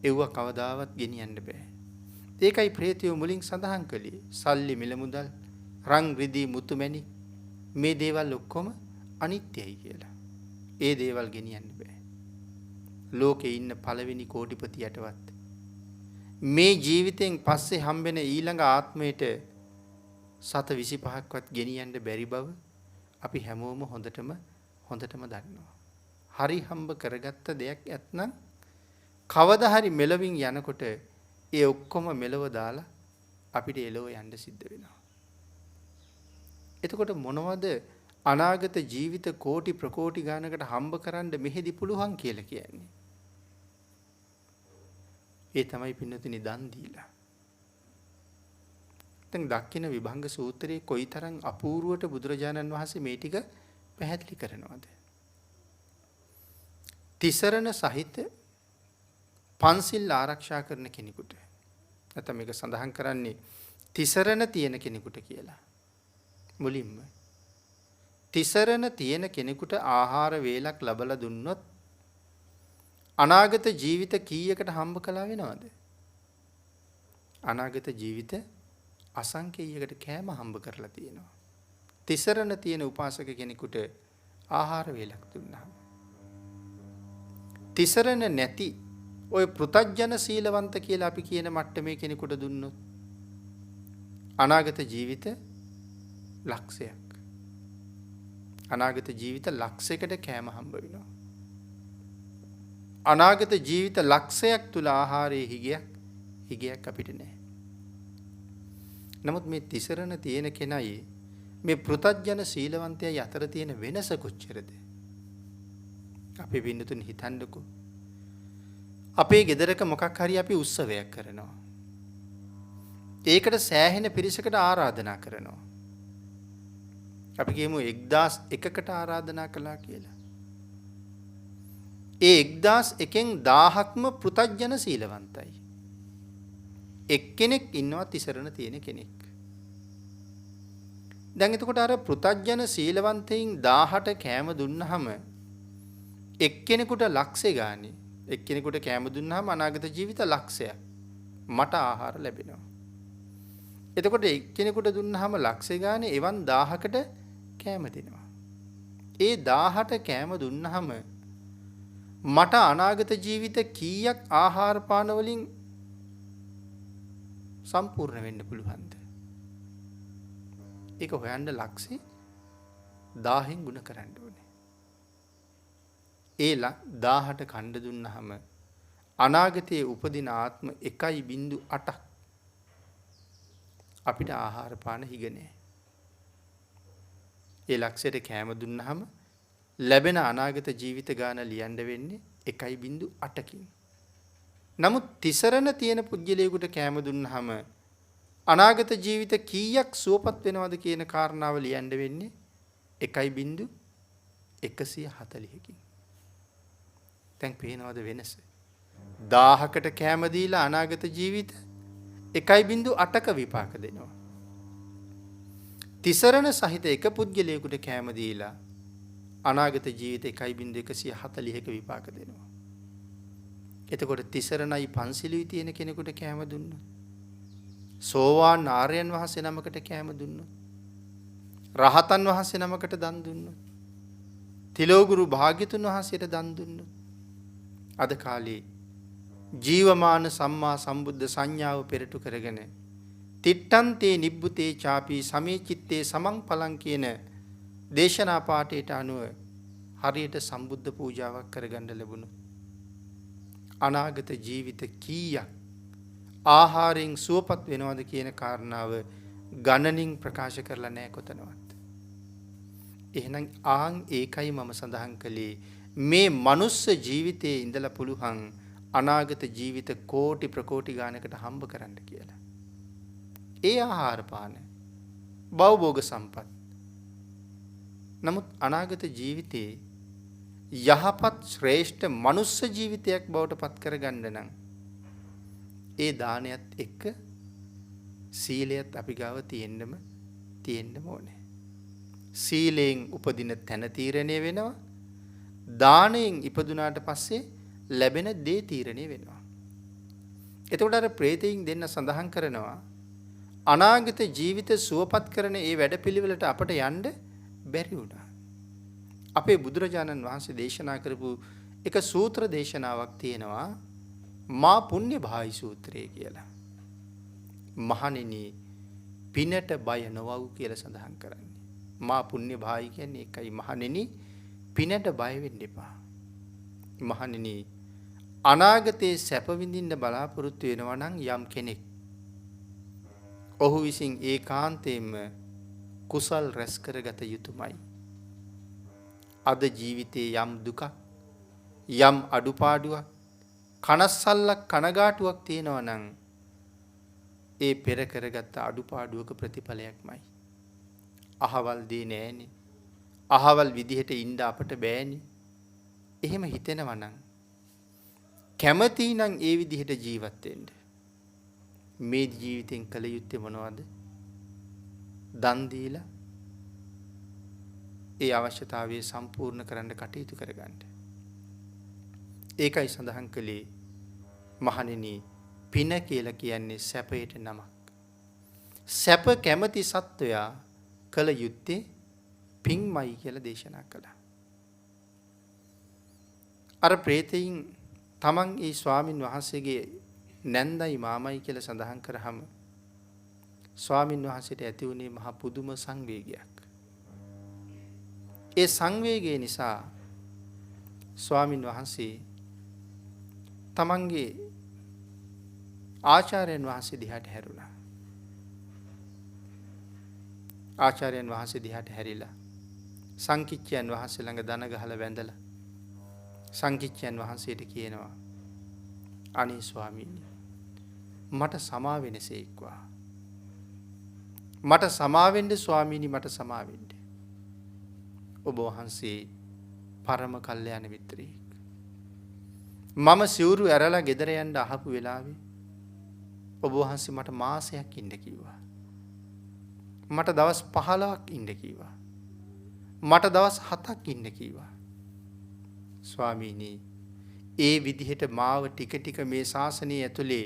ඒව කවදාවත් ගෙනියන්න බෑ. ඒකයි ප්‍රේතයෝ මුලින් සඳහන් කළේ සල්ලි මිල මුදල් රන් රිදී මුතු මැණික් මේ දේවල් ඔක්කොම අනිත්‍යයි කියලා. ඒ දේවල් ගෙනියන්න බෑ. ලෝකේ ඉන්න පළවෙනි කෝටිපතියටවත් මේ ජීවිතෙන් පස්සේ හම්බෙන ඊළඟ ආත්මයට 725ක්වත් ගෙනියන්න බැරි බව අපි හැමෝම හොඳටම දන්නවා. හරි හම්බ කරගත්ත දෙයක් ඇත්නම් කවදා හරි මෙලවින් යනකොට ඒ ඔක්කොම මෙලව දාලා අපිට එලව යන්න සිද්ධ වෙනවා. එතකොට මොනවද අනාගත ජීවිත කෝටි ප්‍රකෝටි ගානකට හම්බ කරන්න මෙහෙදි පුළුවන් කියලා කියන්නේ? ඒ තමයි පින්නතුනි දන් දීලා. දැන් දක්ඛින විභංග සූත්‍රයේ කොයිතරම් අපූර්වට බුදුරජාණන් වහන්සේ මේ ටික පැහැදිලි කරනවද? තිසරණ සහිත පන්සිල් ආරක්ෂා කරන කෙනෙකුට නැත්නම් මේක සඳහන් කරන්නේ තිසරණ තියෙන කෙනෙකුට කියලා. මුලින්ම තිසරණ තියෙන කෙනෙකුට ආහාර වේලක් ලබලා දුන්නොත් අනාගත ජීවිත කීයකට හම්බ කළා වෙනවද? අනාගත ජීවිත අසංකේයයකට කෑම හම්බ කරලා තියෙනවා. තිසරණ තියෙන උපාසක කෙනෙකුට ආහාර වේලක් දුන්නාම. තිසරණ නැති ඔය පෘතජ්ජන සීලවන්ත කියලා අපි කියන මට්ටමේ කෙනෙකුට දුන්නොත් අනාගත ජීවිත ලක්ෂයක්. අනාගත ජීවිත ලක්ෂයකට කෑම හම්බ වෙනවා. අනාගත ජීවිත ලක්ෂයක් තුල ආහාරයේ හිගයක් අපිට නැහැ. නමුත් මේ තිසරණ තියෙන කෙනයි මේ පෘතජ්ජන සීලවන්තයයි අතර තියෙන වෙනස කොච්චරද? අපි වින්නතුන් හිතන්නකෝ. අපේ ගෙදරක මොකක් හරි අපි උත්සවයක් කරනවා. ඒකට සෑහෙන පිරිසකට ආරාධනා කරනවා. අපි කියමු 1001කට ආරාධනා කළා කියලා. ඒ 1001න් 1000ක්ම පෘතජ්ජන සීලවන්තයි. එක්කෙනෙක් ඉන්නවා තිසරණ තියෙන කෙනෙක්. දැන් එතකොට අර පෘතජ්ජන සීලවන්තයින් 1000ට කෑම දුන්නාම එක්කෙනෙකුට ලක්ෂේ ගානේ එක්කෙනෙකුට කෑම දුන්නාම අනාගත ජීවිත ලක්ෂයක් මට ආහාර ලැබෙනවා. එතකොට එක්කෙනෙකුට දුන්නාම ලක්ෂේ ගානේ එවන් 1000කට කෑම දෙනවා. ඒ 1000ට කෑම දුන්නාම මට අනාගත ජීවිත කීයක් ආහාර පාන වලින් සම්පූර්ණ වෙන්න පුළුවන්ද? ඒක හොයන්න ලක්ෂේ 1000න් ගුණ කරන්න ඕනේ. ඒ 1000ට කණ්ඩ දුන්නාම අනාගතයේ උපදින ආත්ම 1.8ක් අපිට ආහාර පාන හිග නැහැ. ඒ ලක්ෂයට කෑම දුන්නාම ලැබෙන අනාගත ජීවිත ගාන ලියන්න වෙන්නේ 1.8කින්. නමුත් තිසරණ තියෙන පුජ්‍යලයකට කෑම දුන්නාම අනාගත ජීවිත කීයක් සුවපත් වෙනවද කියන කාරණාව ලියන්න වෙන්නේ 1.140කින්. දැන් පේනවද වෙනස? 1000කට කෑම දීලා අනාගත ජීවිත 1.8ක විපාක දෙනවා. තිසරණ සහිත එක පුද්ගලයෙකුට කෑම දීලා අනාගත ජීවිත 1.140ක විපාක දෙනවා. එතකොට තිසරණයි පන්සිලුයි තියෙන කෙනෙකුට කෑම දුන්නොත්, සෝවාන් ආර්යයන් වහන්සේ නමකට කෑම දුන්නොත්, රහතන් වහන්සේ නමකට දන් දුන්නොත්, තිලෝගුරු භාග්‍යතුන් වහන්සේට දන් දුන්නොත්, අද කාලේ ජීවමාන සම්මා සම්බුද්ධ සංඥාව පෙරටු කරගෙන තිට්ඨන්තේ නිබ්බුතේ චාපි සමේ චිත්තේ සමං පලං කියන දේශනා පාඨයට අනුව හරියට සම්බුද්ධ පූජාවක් කරගන්න ලැබුණොත් අනාගත ජීවිත කීයක් ආහාරයෙන් සුවපත් වෙනවද කියන කාරණාව ගණනින් ප්‍රකාශ කරලා නැහැ කොතනවත්. එහෙනම් ඒකයි මම සඳහන් කළේ මේ මනුස්ස ජීවිතයේ ඉඳලා පුළුවන් අනාගත ජීවිත කෝටි ප්‍රකෝටි ගානකට හම්බ කරන්න කියලා. ඒ ආහාර පාන භවභෝග සම්පත්. නමුත් අනාගත ජීවිතේ යහපත් ශ්‍රේෂ්ඨ මනුස්ස ජීවිතයක් බවට පත් කරගන්න නම් ඒ දානයත් එක්ක සීලයත් අපි ගාව තියෙන්න ඕනේ. සීලයෙන් උපදින තැන තීරණය වෙනවා. දානයෙන් ඉපදුනාට පස්සේ ලැබෙන දේ තීරණය වෙනවා. එතකොට අර ප්‍රේතයින් දෙන්න සඳහන් කරනවා අනාගත ජීවිත සුවපත් කරන ඒ වැඩපිළිවෙලට අපට යන්න බැරි වුණා. අපේ බුදුරජාණන් වහන්සේ දේශනා කරපු එක සූත්‍ර දේශනාවක් තියෙනවා මා පුණ්‍ය භායි සූත්‍රය කියලා. මහණෙනි පිනට බය නොවව් කියලා සඳහන් කරන්නේ. මා පුණ්‍ය භායි කියන්නේ එකයි මහණෙනි පිනට බය වෙන්න එපා. මහණෙනි අනාගතයේ සැප විඳින්න බලාපොරොත්තු වෙනවා නම් යම් කෙනෙක් ඔහු විසින් ඒකාන්තයෙන්ම කුසල් රැස් කරගත යුතුමයි. අද ජීවිතයේ යම් දුකක් යම් අඩුපාඩුවක් කනස්සල්ලක් කනගාටුවක් තියෙනවා නම් ඒ පෙර කරගත්ත අඩුපාඩුවක ප්‍රතිඵලයක්මයි. අහවල් දේ නෑනේ. අහවල් විදිහට ඉන්න අපට බෑනේ. එහෙම හිතෙනවා නම් කැමති නම් ඒ විදිහට ජීවත් වෙන්න. මේ ජීවිතෙන් කළ යුත්තේ මොනවද? දන් දීලා ඒ අවශ්‍යතාවය සම්පූර්ණ කරන්න කටයුතු කරගන්න. ඒකයි සඳහන් කළේ මහණෙනි පින කියලා කියන්නේ සැපයට නමක්. සැප කැමති සත්වයා කළ යුත්තේ පින්මයි කියලා දේශනා කළා. අර ප්‍රේතයින් තමන් ඒ ස්වාමින් වහන්සේගේ නැන්දයි මාමයි කියලා සඳහන් කරාම ස්වාමින් වහන්සේට ඇති වුණේ මහා පුදුම සංවේගයක්. ඒ සංවේගය නිසා ස්වාමින් වහන්සේ තමන්ගේ ආචාර්යයන් වහන්සේ දිහාට හැරුණා. ආචාර්යයන් වහන්සේ දිහාට හැරිලා සංකිච්ඡයන් වහන්සේ ළඟ දන ගහලා වැඳලා සංකිච්ඡයන් වහන්සේට කියනවා අනේ ස්වාමීනි මට සමා වෙනසේක්වා. මට සමා වෙන්න ස්වාමීනි මට සමා වෙන්න. ඔබ වහන්සේ පරම කල්යාණ මිත්‍රයෙක්. මම සිවුරු ඇරලා ගෙදර යන්න අහපු වෙලාවේ ඔබ වහන්සේ මට මාසයක් ඉන්න කිව්වා. මට දවස් 15ක් ඉන්න කිව්වා. මට දවස් 7ක් ඉන්න කිව්වා. ස්වාමීනි ඒ විදිහට මාව ටික ටික මේ ශාසනය ඇතුලේ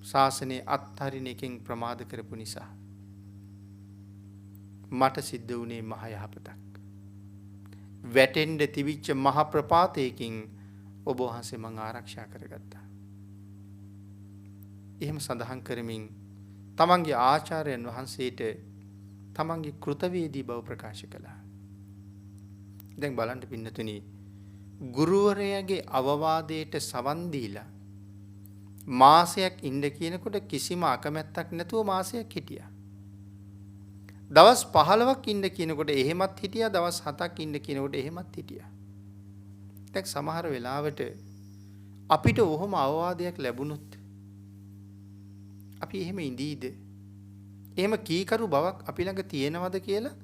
ශාසනය අත්හරින එකෙන් ප්‍රමාද කරපු නිසා මට සිද්ධ වුණේ මහ යහපතක්. වැටෙන්න තිබිච්ච මහ ප්‍රපාතයකින් ඔබ වහන්සේ මං ආරක්ෂා කරගත්තා. එහෙම සඳහන් කරමින් තමන්ගේ ආචාර්යයන් වහන්සේට තමන්ගේ කෘතවේදී බව ප්‍රකාශ කළා. දැන් බලන්න පින්නතුනි ගුරුවරයාගේ අවවාදයට සවන් දීලා මාසයක් ඉන්න කියනකොට කිසිම අකමැත්තක් නැතුව මාසයක් හිටියා. දවස් 15ක් ඉන්න කියනකොට එහෙමත් හිටියා. දවස් 7ක් ඉන්න කියනකොට එහෙමත් හිටියා. දැන් සමහර වෙලාවට අපිට ඔහොම අවවාදයක් ලැබුණොත් අපි එහෙම ඉඳීද? එහෙම කීකරු බවක් අපි ළඟ තියෙනවද කියලා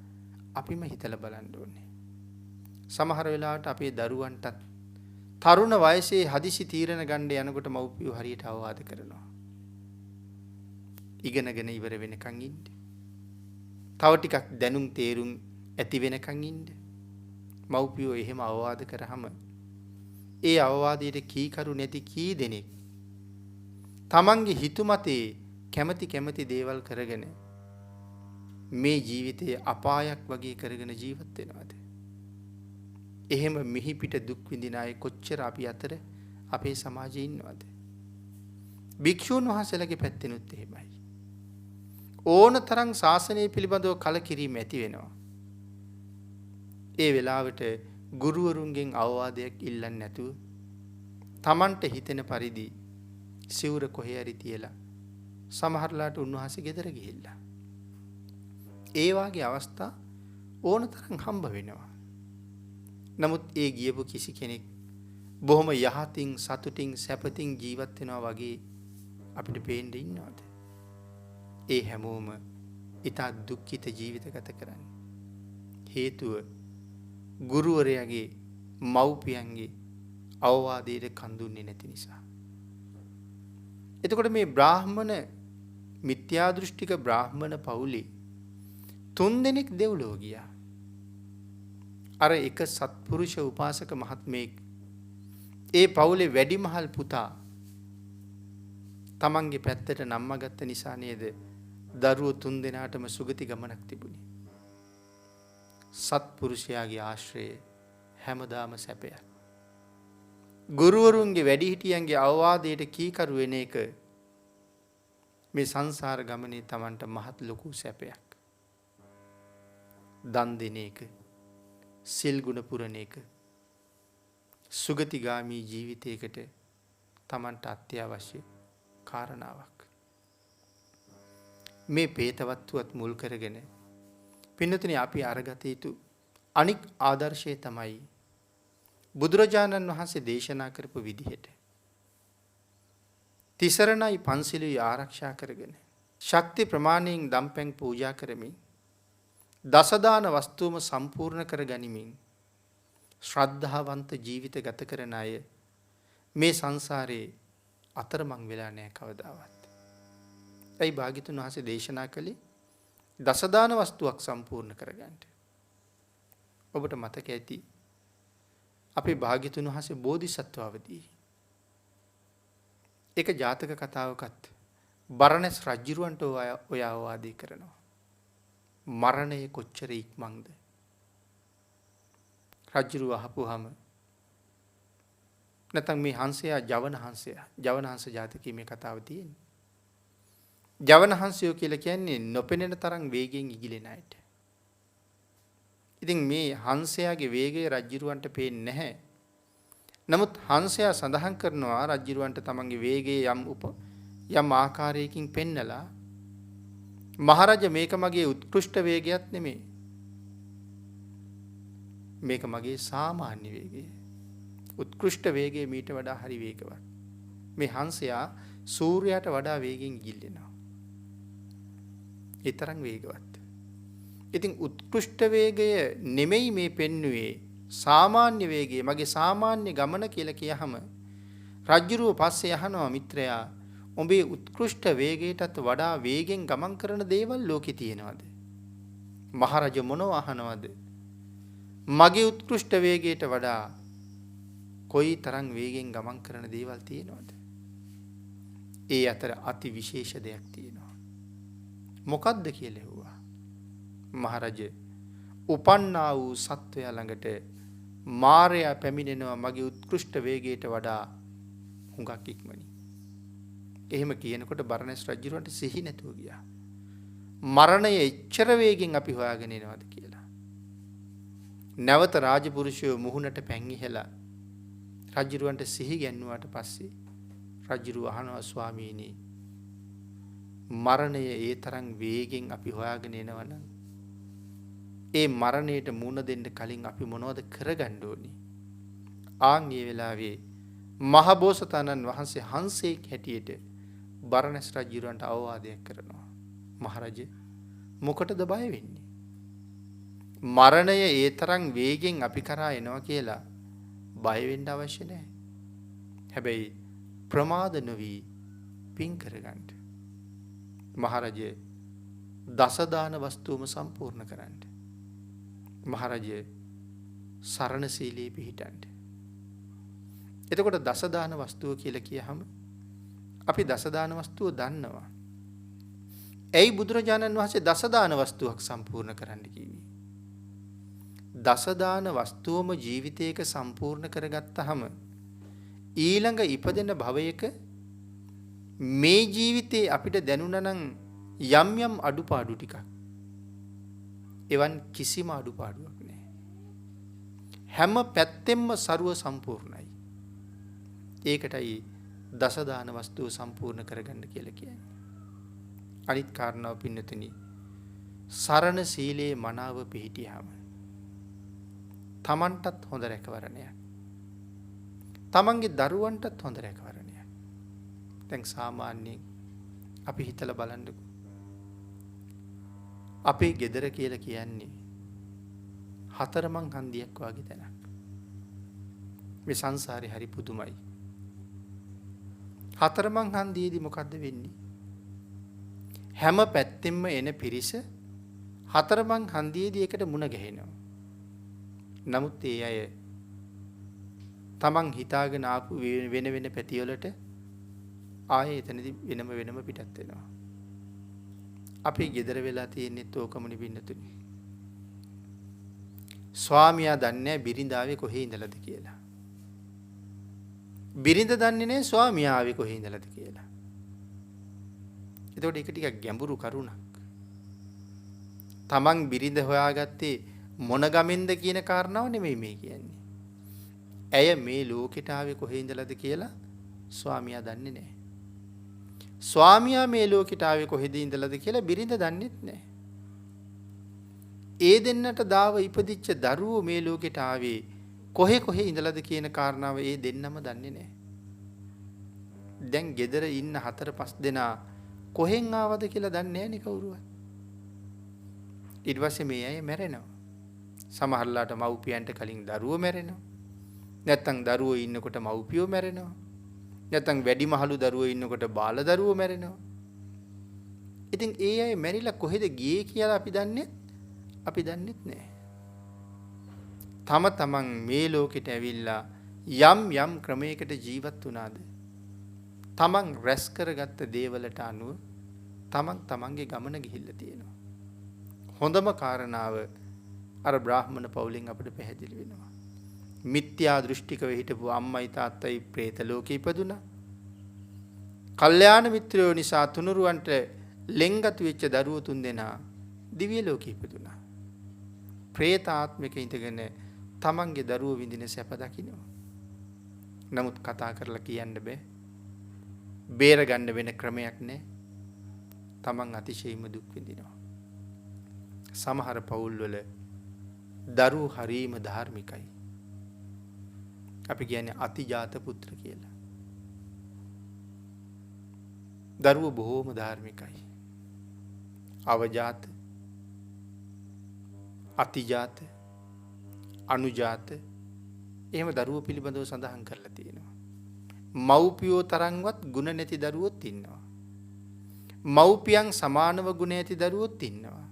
අපිම හිතලා බලන්න ඕනේ. සමහර වෙලාවට අපේ දරුවන්ටත් තරුණ වයසේ හදිසි තීරණ ගන්න යනකොට මව්පියෝ හරියට අවවාද කරනවා. ඉගෙනගෙන ඉවර වෙනකන් ඉන්න. තව ටිකක් දැනුම් තේරුම් ඇති වෙනකන් ඉන්න. මව්පියෝ එහෙම අවවාද කරාම ඒ අවවාදයට කීකරු නැති කී දෙනෙක් තමන්ගේ හිතුමතේ කැමති දේවල් කරගෙන මේ ජීවිතයේ අපායක් වගේ කරගෙන ජීවත් වෙනවද? එහෙම මිහිපිට දුක් විඳින අය කොච්චර අපි අතර අපේ සමාජයේ ඉන්නවද? භික්ෂුන් වහන්සේලාගේ පැත්තෙනුත් එහෙමයි. ඕන තරම් ශාසනය පිළිබඳව කලකිරීම ඇති වෙනවා. ඒ වෙලාවට ගුරුවරුන්ගෙන් අවවාදයක් ඉල්ලන්නේ නැතුව තමන්ට හිතෙන පරිදි සිවුර කොහේ හරි තියලා සමහරලාට උන්වහන්සේ ගෙදර ගිහිල්ලා. ඒ වාගේ අවස්ථා ඕන තරම් හම්බ වෙනවා. නමුත් ඒ ගියපු කිසි කෙනෙක් බොහොම යහතින් සතුටින් සැපතින් ජීවත් වෙනවා වගේ අපිට පේන්න ඉන්නවද? ඒ හැමෝම ඊට දුක්ඛිත ජීවිත ගත කරන්නේ. හේතුව ගුරුවරයාගේ මව්පියන්ගේ අවවාදයට කන් දුන්නේ නැති නිසා. එතකොට මේ බ්‍රාහ්මණ මිත්‍යා දෘෂ්ටික බ්‍රාහ්මණ පවුලේ 3 දෙනෙක් දෙව්ලොව ගියා. අර එක සත්පුරුෂ උපාසක මහත්මයෙක් ඒ පවුලේ වැඩිමහල් පුතා තමන්ගේ පැත්තට නම්මාගත්ත නිසා නේද දරුවෝ 3 දෙනාටම සුගති ගමනක් තිබුණේ. සත්පුරුෂයාගේ ආශ්‍රය හැමදාම සැපයක්. ගුරුවරුන්ගේ වැඩිහිටියන්ගේ අවවාදයට කීකරු වෙන එක මේ සංසාර ගමනේ Tamanට මහත් ලොකු සැපයක්. දන් දෙන එක, සිල් ගුණ පුරන එක සුගතිගාමී ජීවිතයකට Tamanට අත්‍යවශ්‍ය කාරණාවක්. මේ පේතවත්තුවත් මුල් කරගෙන පින්නතුනි අපි අරගත යුතු අනික් ආදර්ශය තමයි බුදුරජාණන් වහන්සේ දේශනා කරපු විදිහට තිසරණයි පන්සිලුයි ආරක්ෂා කරගෙන ශක්ති ප්‍රමාණයෙන් දම්පැන් පූජා කරමින් දසදාන වස්තුවම සම්පූර්ණ කර ගනිමින් ශ්‍රද්ධාවන්ත ජීවිත ගත කරන අය මේ සංසාරේ අතරමං වෙලා නැහැ කවදාවත්. ඒ භාග්‍යතුන් වහන්සේ දේශනා කළේ දසදාන වස්තුවක් සම්පූර්ණ කරගන්න. ඔබට මතක ඇති අපේ භාග්‍යතුන් වහන්සේ බෝධිසත්වවදී එක ජාතක කතාවකත් බරණැස් රජුරවන්ට ඔය අවවාදේ කරනවා. මරණය කොච්චර ඉක්මන්ද? රජුව අහපුවාම නැත්නම් මේ හංසයා ජවන හංස ජාතකයේ මේ කතාව තියෙන්නේ. ජවන හංසයෝ කියලා කියන්නේ නොපෙනෙන තරම් වේගයෙන් ඉගිලෙන අයට. ඉතින් මේ හංසයාගේ වේගය රජුරවන්ට පේන්නේ නැහැ. නමුත් හංසයා සඳහන් කරනවා රජුරවන්ට තමන්ගේ වේගය යම් ආකාරයකින් පෙන්නලා මහරජා මේක මගේ උත්කෘෂ්ඨ වේගයක් නෙමෙයි. මේක මගේ සාමාන්‍ය වේගය. උත්කෘෂ්ඨ වේගය මීට වඩා හරි වේගවත්. මේ හංසයා සූර්යයාට වඩා වේගෙන් ගිල්ලෙනවා. ඒ තරම් වේගවත්. ඉතින් උත්කෘෂ්ඨ වේගය නෙමෙයි මේ පෙන්නුවේ සාමාන්‍ය වේගය මගේ සාමාන්‍ය ගමන කියලා කියහම රජුරුව පස්සේ අහනවා මිත්‍රයා උඹේ උත්කෘෂ්ඨ වේගයටත් වඩා වේගෙන් ගමන් කරන දේවල් ලෝකේ තියෙනවද? මහරජා මොනව අහනවද? මගේ උත්කෘෂ්ඨ වේගයට වඩා කොයි තරම් වේගෙන් ගමන් කරන දේවල් තියෙනවද? ඒ අතර අති විශේෂ දෙයක් තියෙනවා. මොකද්ද කියලා ඇහුවා. මහරජා උපන්නා වූ සත්වයා ළඟට මාරයා පැමිණෙනවා මගේ උත්කෘෂ්ඨ වේගයට වඩා හුඟක් ඉක්මනින්. එහෙම කියනකොට බරණැස් රජුරන්ට සිහි නැතුව ගියා. මරණය එච්චර වේගෙන් අපි හොයාගෙන එනවද කියලා. නැවත රාජපුරුෂයෝ මුහුණට පැන් ඉහලා රජුරවන්ට සිහි ගැන්නුවාට පස්සේ රජුරුව අහනවා ස්වාමීනි මරණය ඒ තරම් වේගෙන් අපි හොයාගෙන එනවනම් ඒ මරණයට මුහුණ දෙන්න කලින් අපි මොනවද කරගන්න ඕනි? ආන් මේ වෙලාවේ මහබෝසතාණන් වහන්සේ හංසෙක් හැටියට බරණැස් රජුරන්ට අවවාදයක් කරනවා. මහරජා මොකටද බය වෙන්නේ? මරණය ඒ තරම් වේගෙන් අපි කරා එනවා කියලා බය වෙන්න අවශ්‍ය නැහැ. හැබැයි ප්‍රමාද නොවි පින් කරගන්න. මහරජා දසදාන වස්තුවම සම්පූර්ණ කරන්න. මහරජා සරණශීලී පිහිටන්න. එතකොට දසදාන වස්තුව කියලා කියහම අපි දසදාන වස්තුව දන්නවා. ඇයි බුදුරජාණන් වහන්සේ දසදාන වස්තුවක් සම්පූර්ණ කරන්න කිව්වේ? දසදාන වස්තුවම ජීවිතයක සම්පූර්ණ කරගත්තහම ඊළඟ ඉපදෙන භවයක මේ ජීවිතේ අපිට දැනුණනම් යම් අඩුපාඩු ටිකක් එවන් කිසිම අඩුපාඩුවක් නැහැ. හැම පැත්තෙන්ම ਸਰව සම්පූර්ණයි. ඒකටයි දසදාන වස්තුව සම්පූර්ණ කරගන්න කියලා කියන්නේ. අනිත් කාරණාව පින්නතුනි සරණ සීලේ මනාව පිහිටියාම තමන්ටත් හොඳ රැකවරණයක්. තමන්ගේ දරුවන්ටත් හොඳ රැකවරණයක්. දැන් සාමාන්‍යයෙන් අපි හිතලා බලන්නකෝ. අපේ ගෙදර කියලා කියන්නේ හතරමං හන්දියක් වගේ තැනක්. මේ සංසාරේ හරි පුදුමයි. හතරමං හන්දියේදී මොකද්ද වෙන්නේ? හැම පැත්තෙම එන පිරිස හතරමං හන්දියේදී එකට මුණ ගැහෙනවා. නමුත් ඒ අය තමන් හිතාගෙන ආපු වෙන වෙන පැතිවලට ආයේ එතනදී වෙනම පිටත් වෙනවා. අපේ ගෙදර වෙලා තියෙන්නේ ඕකමනි පින්නතුනි. ස්වාමියා දන්නේ නැහැ බිරිඳ ආවේ කොහේ ඉඳලාද කියලා. බිරිඳ දන්නේ නැහැ ස්වාමියා ආවේ කොහේ ඉඳලාද කියලා. එතකොට ඒක ටිකක් ගැඹුරු කරුණක්. තමන් බිරිඳ හොයාගත්තේ මොන ගමෙන්ද කියන කාරණාව නෙමෙයි මේ කියන්නේ. ඇය මේ ලෝකෙට ආවේ කොහේ ඉඳලාද කියලා ස්වාමියා දන්නේ නැහැ. ස්වාමියා මේ ලෝකෙට ආවේ කොහෙද ඉඳලාද කියලා බිරිඳ දන්නෙත් නැහැ. ඒ දෙන්නට දාව ඉපදිච්ච දරුවෝ මේ ලෝකෙට ආවේ කොහේ ඉඳලාද කියන කාරණාව ඒ දෙන්නම දන්නේ නැහැ. දැන් ගෙදර ඉන්න 4-5 දෙනා කොහෙන් ආවද කියලා දන්නේ නැහැ නේ කවුරුවත්. ඊට පස්සේ මේ අය මැරෙනවා. සමහරලාට මව්පියන්ට කලින් දරුවෝ මැරෙනවා. නැත්තම් දරුවෝ ඉන්නකොට මව්පියෝ මැරෙනවා. නැත්තම් වැඩිමහලු දරුවෝ ඉන්නකොට බාල දරුවෝ මැරෙනවා. ඉතින් ඒ අය මැරිලා කොහෙද ගියේ කියලා අපි දන්නෙත් නැහැ. තමන් මේ ලෝකෙට ඇවිල්ලා යම් ක්‍රමයකට ජීවත් වුණාද? තමන් රැස් කරගත්ත දේවලට අනුව තමන්ගේ ගමන ගිහිල්ලා තියෙනවා. හොඳම කාරණාව අර බ්‍රාහ්මණ පවුලෙන් අපිට පැහැදිලි වෙනවා. මිත්‍යා දෘෂ්ටිකව හිටපු අම්මයි තාත්තයි പ്രേත ලෝකේ ඉපදුනා. කල්යාණ මිත්‍රයෝ නිසා තුනුරුවන්ට ලෙන්ගතු වෙච්ච දරුවෝ 3 දෙනා දිව්‍ය ලෝකේ ඉපදුනා. പ്രേත ආත්මික ඉඳගෙන තමන්ගේ දරුවෝ විඳින සැප දකින්නවා. නමුත් කතා කරලා කියන්න බෑ. බේර ගන්න වෙන ක්‍රමයක් නැහැ. තමන් අතිශයින්ම දුක් විඳිනවා. සමහර පවුල්වල දරුවෝ හරීම ධාර්මිකයි. අපි කියන්නේ අතිජාත පුත්‍ර කියලා. දරුවෝ බොහෝම ධාර්මිකයි. අවජාත, අතිජාත, අනුජාත එහෙම දරුවෝ පිළිබඳව සඳහන් කරලා තියෙනවා. මව්පියෝ තරම්වත් ගුණ නැති දරුවෝත් ඉන්නවා. මව්පියන් සමානව ගුණ ඇති දරුවෝත් ඉන්නවා.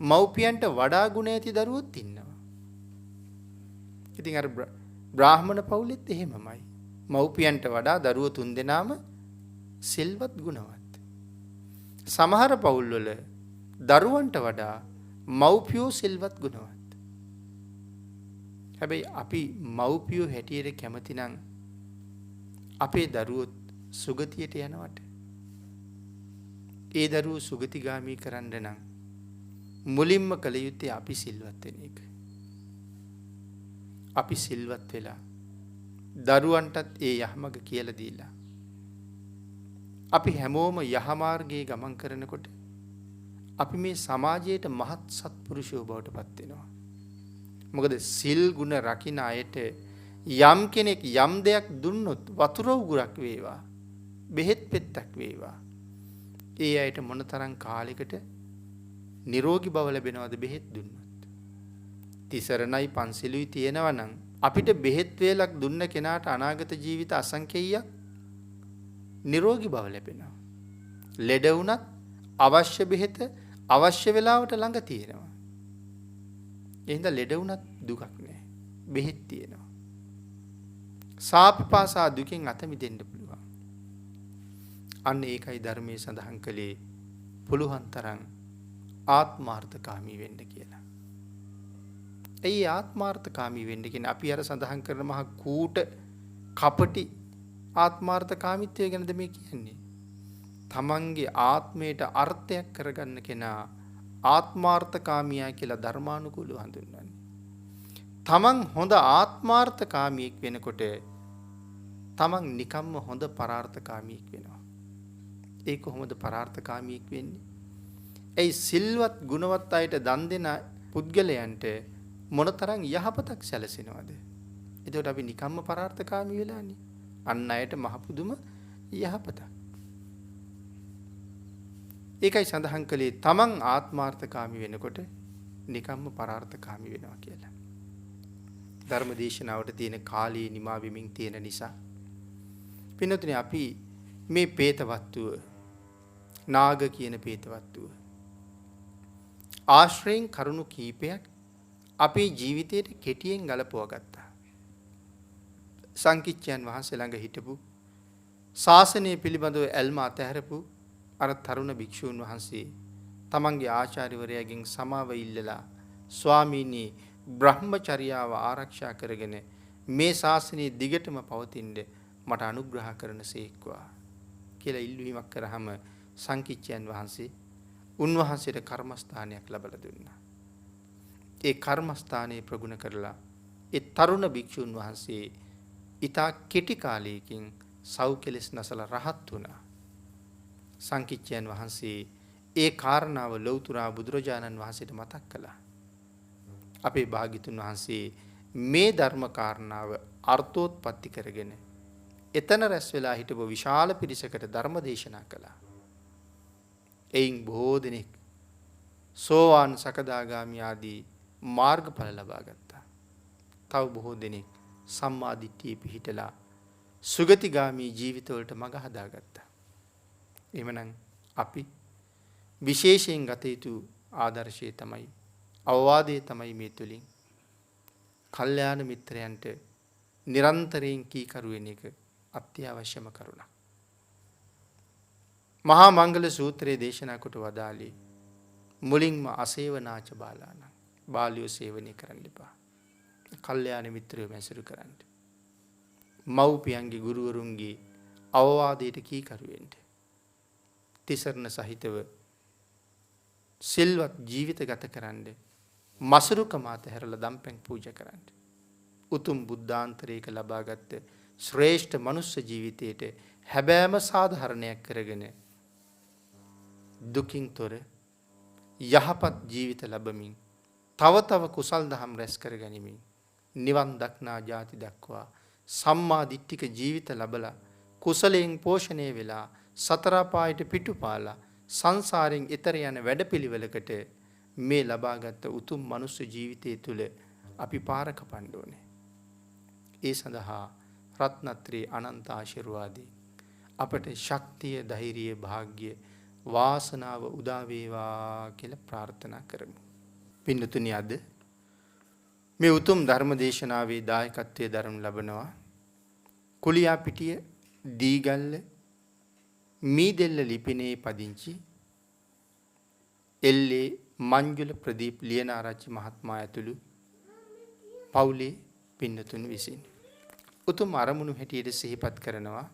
මව්පියන්ට වඩා ගුණ ඇති දරුවෝත් ඉන්නවා. ඉතින් අර බ්‍රාහ්මණ පවුලෙත් එහෙමමයි. මව්පියන්ට වඩා දරුවෝ 3 දෙනාම සිල්වත් ගුණවත්. සමහර පවුල්වල දරුවන්ට වඩා මව්පියෝ සිල්වත් ගුණවත්. හැබැයි අපි මව්පියෝ හැටියට කැමති නම් අපේ දරුවොත් සුගතියට යනවට. ඒ දරුවෝ සුගතිගාමී කරන්න නම් මුලින්ම කළ යුත්තේ අපි සිල්වත් වෙන එක. අපි සිල්වත් වෙලා දරුවන්ටත් ඒ යහමඟ කියලා දීලා අපි හැමෝම යහමාර්ගයේ ගමන් කරනකොට අපි මේ සමාජයට මහත් සත්පුරුෂයෝ බවට පත් වෙනවා. මොකද සිල් ගුණ රකින්න අයට යම් කෙනෙක් යම් දෙයක් දුන්නොත් වතුර උගුරක් වේවා, බෙහෙත් පෙත්තක් වේවා, ඒ අයට මොනතරම් කාලයකට නිරෝගී බව ලැබෙනවද බෙහෙත් දුන්නොත්? තිසරණයි පන්සිලුයි තියෙනවා නම් අපිට බෙහෙත් වේලක් දුන්න කෙනාට අනාගත ජීවිත අසංකේයයක් නිරෝගී බව ලැබෙනවා. ලෙඩ වුණත් අවශ්‍ය බෙහෙත අවශ්‍ය වෙලාවට ළඟ තියෙනවා. එහෙනම් ලෙඩ වුණත් දුකක් නැහැ. බෙහෙත් තියෙනවා. සාපපාසා දුකෙන් අත මිදෙන්න පුළුවන්. අන්න ඒකයි ධර්මයේ සඳහන් කළේ පුළුවන් තරම් ආත්මාර්ථකාමී වෙන්න කියලා. ඒ ආත්මාර්ථකාමී වෙන්න කියන්නේ අපි අර සඳහන් කරන මහ කූට කපටි ආත්මාර්ථකාමීත්වය ගැනද මේ කියන්නේ. තමන්ගේ ආත්මයට අර්ථයක් කරගන්න කෙනා ආත්මාර්ථකාමියා කියලා ධර්මානුකූලව හඳුන්වන්නේ. තමන් හොඳ ආත්මාර්ථකාමියෙක් වෙනකොට තමන් නිකම්ම හොඳ පරාර්ථකාමියෙක් වෙනවා. ඒ කොහොමද පරාර්ථකාමියෙක් වෙන්නේ? ඒ සිල්වත් ගුණවත් අයට දන් දෙන පුද්ගලයන්ට මොනතරම් යහපතක් සැලසෙනවද? එතකොට අපි නිකම්ම පරාර්ථකාමී වෙලානේ. අන් අයට මහ පුදුම යහපතක්. ඒකයි සඳහන් කළේ තමන් ආත්මාර්ථකාමී වෙනකොට නිකම්ම පරාර්ථකාමී වෙනවා කියලා. ධර්ම දේශනාවට තියෙන කාලයේ නිමා වෙමින් තියෙන නිසා පින්නතුනි අපි මේ പ്രേතවත්තුව නාග කියන പ്രേතවත්තුව ආශ්‍රයෙන් කරුණු කීපයක් අපේ ජීවිතයට කෙටියෙන් ගලපුවා ගත්තා. සංකිච්ඡයන් වහන්සේ ළඟ හිටපු ශාසනය පිළිබඳව ඇල්ම අතහැරපු අර තරුණ භික්ෂූන් වහන්සේ තමන්ගේ ආචාර්යවරයාගෙන් සමාව ඉල්ලලා ස්වාමීනි බ්‍රහ්මචර්යාව ආරක්ෂා කරගෙන මේ ශාසනයේ දිගටම පවතින්න මට අනුග්‍රහ කරනසේක්වා කියලා ඉල්ලීමක් කරාම සංකිච්ඡයන් වහන්සේ උන්වහන්සේට කර්මස්ථානයක් ලැබලා දුන්නා. ඒ කර්මස්ථානයේ ප්‍රගුණ කරලා ඒ තරුණ භික්ෂුන් වහන්සේ ඊටා කෙටි කාලයකින් සව් කෙලෙස් නැසලා රහත් වුණා. සංකිච්ඡයන් වහන්සේ ඒ කාරණාව ලෞතුරා බුදුරජාණන් වහන්සේට මතක් කළා. අපේ භාග්‍යතුන් වහන්සේ මේ ධර්ම කාරණාව අර්ථෝත්පත්ති කරගෙන එතන රැස් වෙලා හිටපු විශාල පිරිසකට ධර්ම දේශනා කළා. එයින් බොහෝ දෙනෙක් සෝවාන් සකදාගාමි ආදී මාර්ගඵල ලබා ගත්තා. තව බොහෝ දෙනෙක් සම්මා දිට්ඨිය පිහිටලා සුගතිගාමි ජීවිතවලට මඟ හදාගත්තා. එhmenan අපි විශේෂයෙන් ගත යුතු ආදර්ශය තමයි අවවාදයේ තමයි මේ තුලින් කල්යාණ මිත්‍රයන්ට නිරන්තරයෙන් කීකරු වෙන එක අත්‍යවශ්‍යම කරුණක්. මහා මංගල සූත්‍රයේ දේශනා කොට වදාළේ මුලින්ම අසේවනාච බාලාන බාලියෝ සේවනය කරන්න එපා. කල්යාණ මිත්‍රයෝ මැසුරු කරන්න. මව්පියන්ගේ ගුරුවරුන්ගේ අවවාදයට කීකරු වෙන්න. තිසරණ සහිතව සිල්වත් ජීවිත ගත කරන්න. මසුරුකම අතහැරලා දම්පැන් පූජා කරන්න. උතුම් බුද්ධාන්තරයක ලබාගත් ශ්‍රේෂ්ඨ මනුස්ස ජීවිතයට හැබෑම සාධාරණයක් කරගෙන දුකින් තොර යහපත් ජීවිත ලැබමින් තව තව කුසල් දහම් රැස් කර ගනිමින් නිවන් දක්නා ජාති දක්වා සම්මා දිට්ඨික ජීවිත ලැබලා කුසලයෙන් පෝෂණය වෙලා සතර පායට පිටුපාලා සංසාරයෙන් එතර යන වැඩපිළිවෙලකට මේ ලබාගත් උතුම් මනුස්ස ජීවිතය තුළ අපි පාර කපන්න ඕනේ. ඒ සඳහා රත්නත්‍රී අනන්ත ආශිර්වාදී අපට ශක්තිය, ධෛර්යය, වාග්ය, වාසනාව උදා වේවා කියලා ප්‍රාර්ථනා කරමු. පින්නතුනි අද මේ උතුම් ධර්ම දේශනාවේ දායකත්වයේ දරනු ලබනවා කුලියාපිටිය දීගල්ල මීදෙල්ල ලිපිනේ පදිංචි එල්ලේ මංජුල ප්‍රදීප් ලියනාරච්චි මහත්මයා ඇතුළු පවුලේ පින්නතුන් විසින් උතුම් අරමුණු හැටියට සිහිපත් කරනවා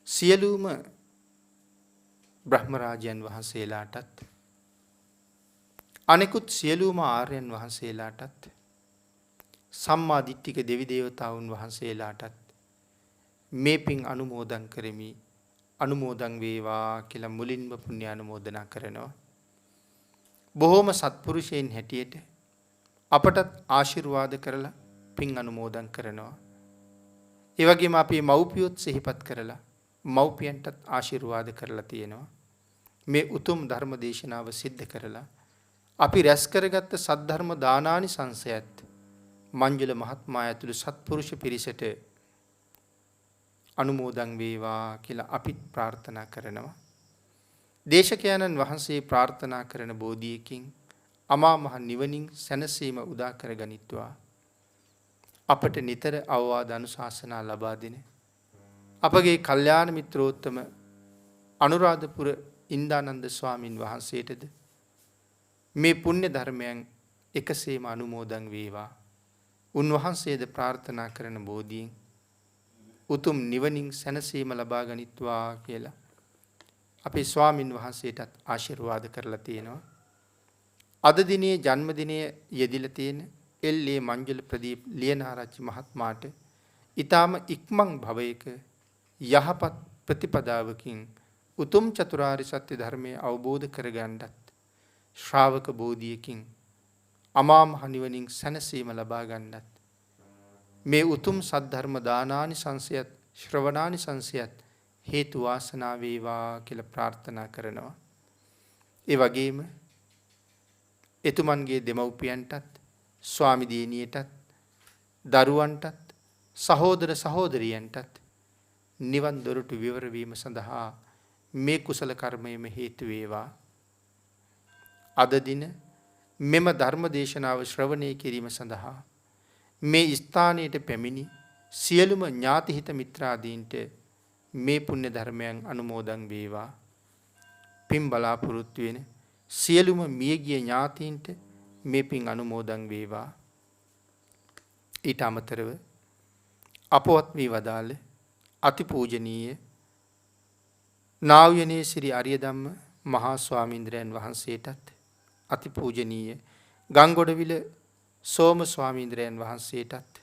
සියලුම බ්‍රහ්මරාජයන් වහන්සේලාටත් අනෙකුත් සියලුම ආර්යයන් වහන්සේලාටත් සම්මා දිට්ඨික දෙවි දේවතාවුන් වහන්සේලාටත් මේ පින් අනුමෝදන් කරමි. අනුමෝදන් වේවා කියලා මුලින්ම පුණ්‍ය අනුමෝදනා කරනවා. බොහෝම සත්පුරුෂයන් හැටියට අපටත් ආශිර්වාද කරලා පින් අනුමෝදන් කරනවා. ඒ වගේම අපේ මව්පියොත් සිහිපත් කරලා මව්පියන්ටත් ආශිර්වාද කරලා තියෙනවා. මේ උතුම් ධර්ම දේශනාව සිද්ධ කරලා අපි රැස් කරගත්ත සද්ධර්ම දානානිසංසයත් මංජුල මහත්මයා ඇතුළු සත්පුරුෂ පිරිසට අනුමෝදන් වේවා කියලා අපි ප්‍රාර්ථනා කරනවා. දේශකයන්න් වහන්සේ ප්‍රාර්ථනා කරන බෝධියකින් අමා මහ නිවනින් සැනසීම උදා කර ගනිත්වා. අපට නිතර අවවාද අනුශාසනා ලබා දෙන අපගේ කල්යාණ මිත්‍රෝත්තම අනුරාධපුර ඉන්දානන්ද ස්වාමින් වහන්සේටද මේ පුණ්‍ය ධර්මයන් එකසේම අනුමෝදන් වේවා. උන්වහන්සේද ප්‍රාර්ථනා කරන බෝධියෙන් උතුම් නිවනින් සැනසීම ලබා ගනිත්වා කියලා අපේ ස්වාමින් වහන්සේටත් ආශිර්වාද කරලා තියෙනවා. අද දිනේ ජන්මදිනයේ යෙදිලා තියෙන එල්.ඒ. මංජුල ප්‍රදීප් ලියනාරච්චි මහත්මයාට ඊටාම ඉක්මන් භවයක යහපත් ප්‍රතිපදාවකින් උතුම් චතුරාර්ය සත්‍ය ධර්මය අවබෝධ කරගන්නත් ශ්‍රාවක බෝධියකින් අමා මහ නිවනින් සැනසීම ලබා ගන්නත් මේ උතුම් සද්ධර්ම දානානි සංසයත් ශ්‍රවණානි සංසයත් හේතු වාසනා වේවා කියලා ප්‍රාර්ථනා කරනවා. ඒ වගේම එතුමන්ගේ දෙමව්පියන්ටත් ස්වාමි දියණියටත් දරුවන්ටත් සහෝදර සහෝදරියන්ටත් නිවන් දොරටු විවර වීම සඳහා මේ කුසල කර්මයේම හේතු වේවා. අද දින මෙම ධර්ම දේශනාව ශ්‍රවණය කිරීම සඳහා මේ ස්ථානයට පැමිණි සියලුම ඥාති හිත මිත්‍රාදීන්ට මේ පුණ්‍ය ධර්මයන් අනුමෝදන් වේවා. පින් බලාපොරොත්තු වෙන සියලුම මියගිය ඥාතීන්ට මේ පින් අනුමෝදන් වේවා. ඊට අමතරව අපවත් වී වදාළ අතිපූජනීය නා වූ යනේ ශ්‍රී අරිය ධම්ම මහා ස්වාමීන්ද්‍රයන් වහන්සේටත් අතිපූජනීය ගංගොඩවිල සෝම ස්වාමීන්ද්‍රයන් වහන්සේටත්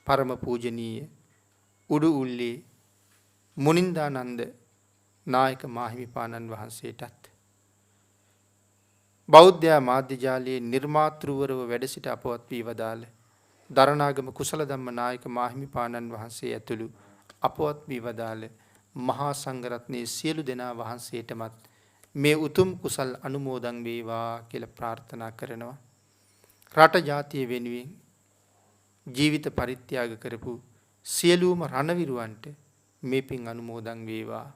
පරම පූජනීය උඩු උල්ලේ මුනින්දානන්ද නායක මාහිමිපාණන් වහන්සේටත් බෞද්ධ මාධ්‍ය ජාලයේ නිර්මාතෘවරව වැඩ සිට අපවත් වී වදාළ දරණාගම කුසල ධම්ම නායක මාහිමිපාණන් වහන්සේ ඇතුළු අපවත් වී වදාළ මහා සංඝරත්නයේ සියලු දෙනා වහන්සේටමත් මේ උතුම් කුසල් අනුමෝදන් වේවා කියලා ප්‍රාර්ථනා කරනවා. රට ජාතිය වෙනුවෙන් ජීවිත පරිත්‍යාග කරපු සියලුම රණවිරුවන්ට මේ පින් අනුමෝදන් වේවා.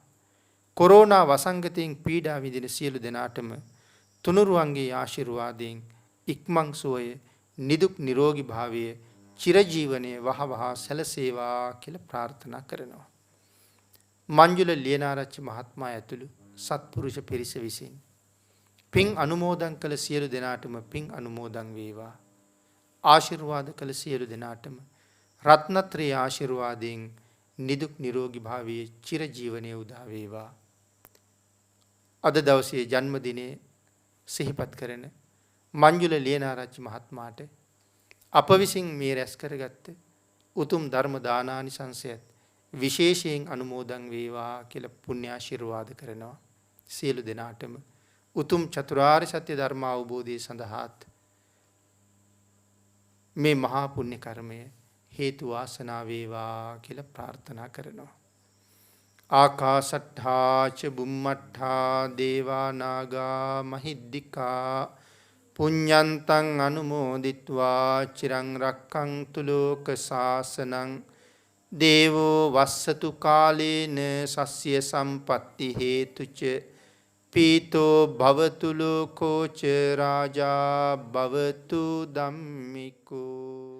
කොරෝනා වසංගතයෙන් පීඩා විඳින සියලු දෙනාටම තුනුරුවන්ගේ ආශිර්වාදයෙන් ඉක්මන් සුවය නිදුක් නිරෝගී භාවය චිරජීවනයේ වහවහා සැලසේවා කියලා ප්‍රාර්ථනා කරනවා. මංජුල ලියනාරච්චි මහත්මයා ඇතුළු සත්පුරුෂ පිරිස විසින් පින් අනුමෝදන් කළ සියලු දෙනාටම පින් අනුමෝදන් වේවා. ආශිර්වාද කළ සියලු දෙනාටම රත්නත්‍රයේ ආශිර්වාදයෙන් නිදුක් නිරෝගී භාවයේ චිරජීවනයේ උදා වේවා. අද දවසේ ජන්මදිනයේ සිහිපත් කරන මංජුල ලියනාරච්චි මහත්මයාට අප විසින් මේ රැස් කරගත්ත උතුම් ධර්ම දානානිසංසයත් විශේෂයෙන් අනුමෝදන් වේවා කියලා පුණ්‍ය ආශිර්වාද කරනවා. සියලු දෙනාටම උතුම් චතුරාර්ය සත්‍ය ධර්ම අවබෝධය සඳහාත් මේ මහා පුණ්‍ය කර්මය හේතු වාසනා වේවා කියලා ප්‍රාර්ථනා කරනවා. ආකාසට්ඨා ච බුම්මට්ඨා දේවා නාග මහිද්దికා පුඤ්ඤන්තං අනුමෝදිත්වා චිරං රක්ඛන්තු ලෝක සාසනං දේවෝ වස්සතු කාලේන සස්්‍ය සම්පatti හේතුච පීතෝ භවතු ලෝකෝ ච රාජා භවතු ධම්මිකෝ.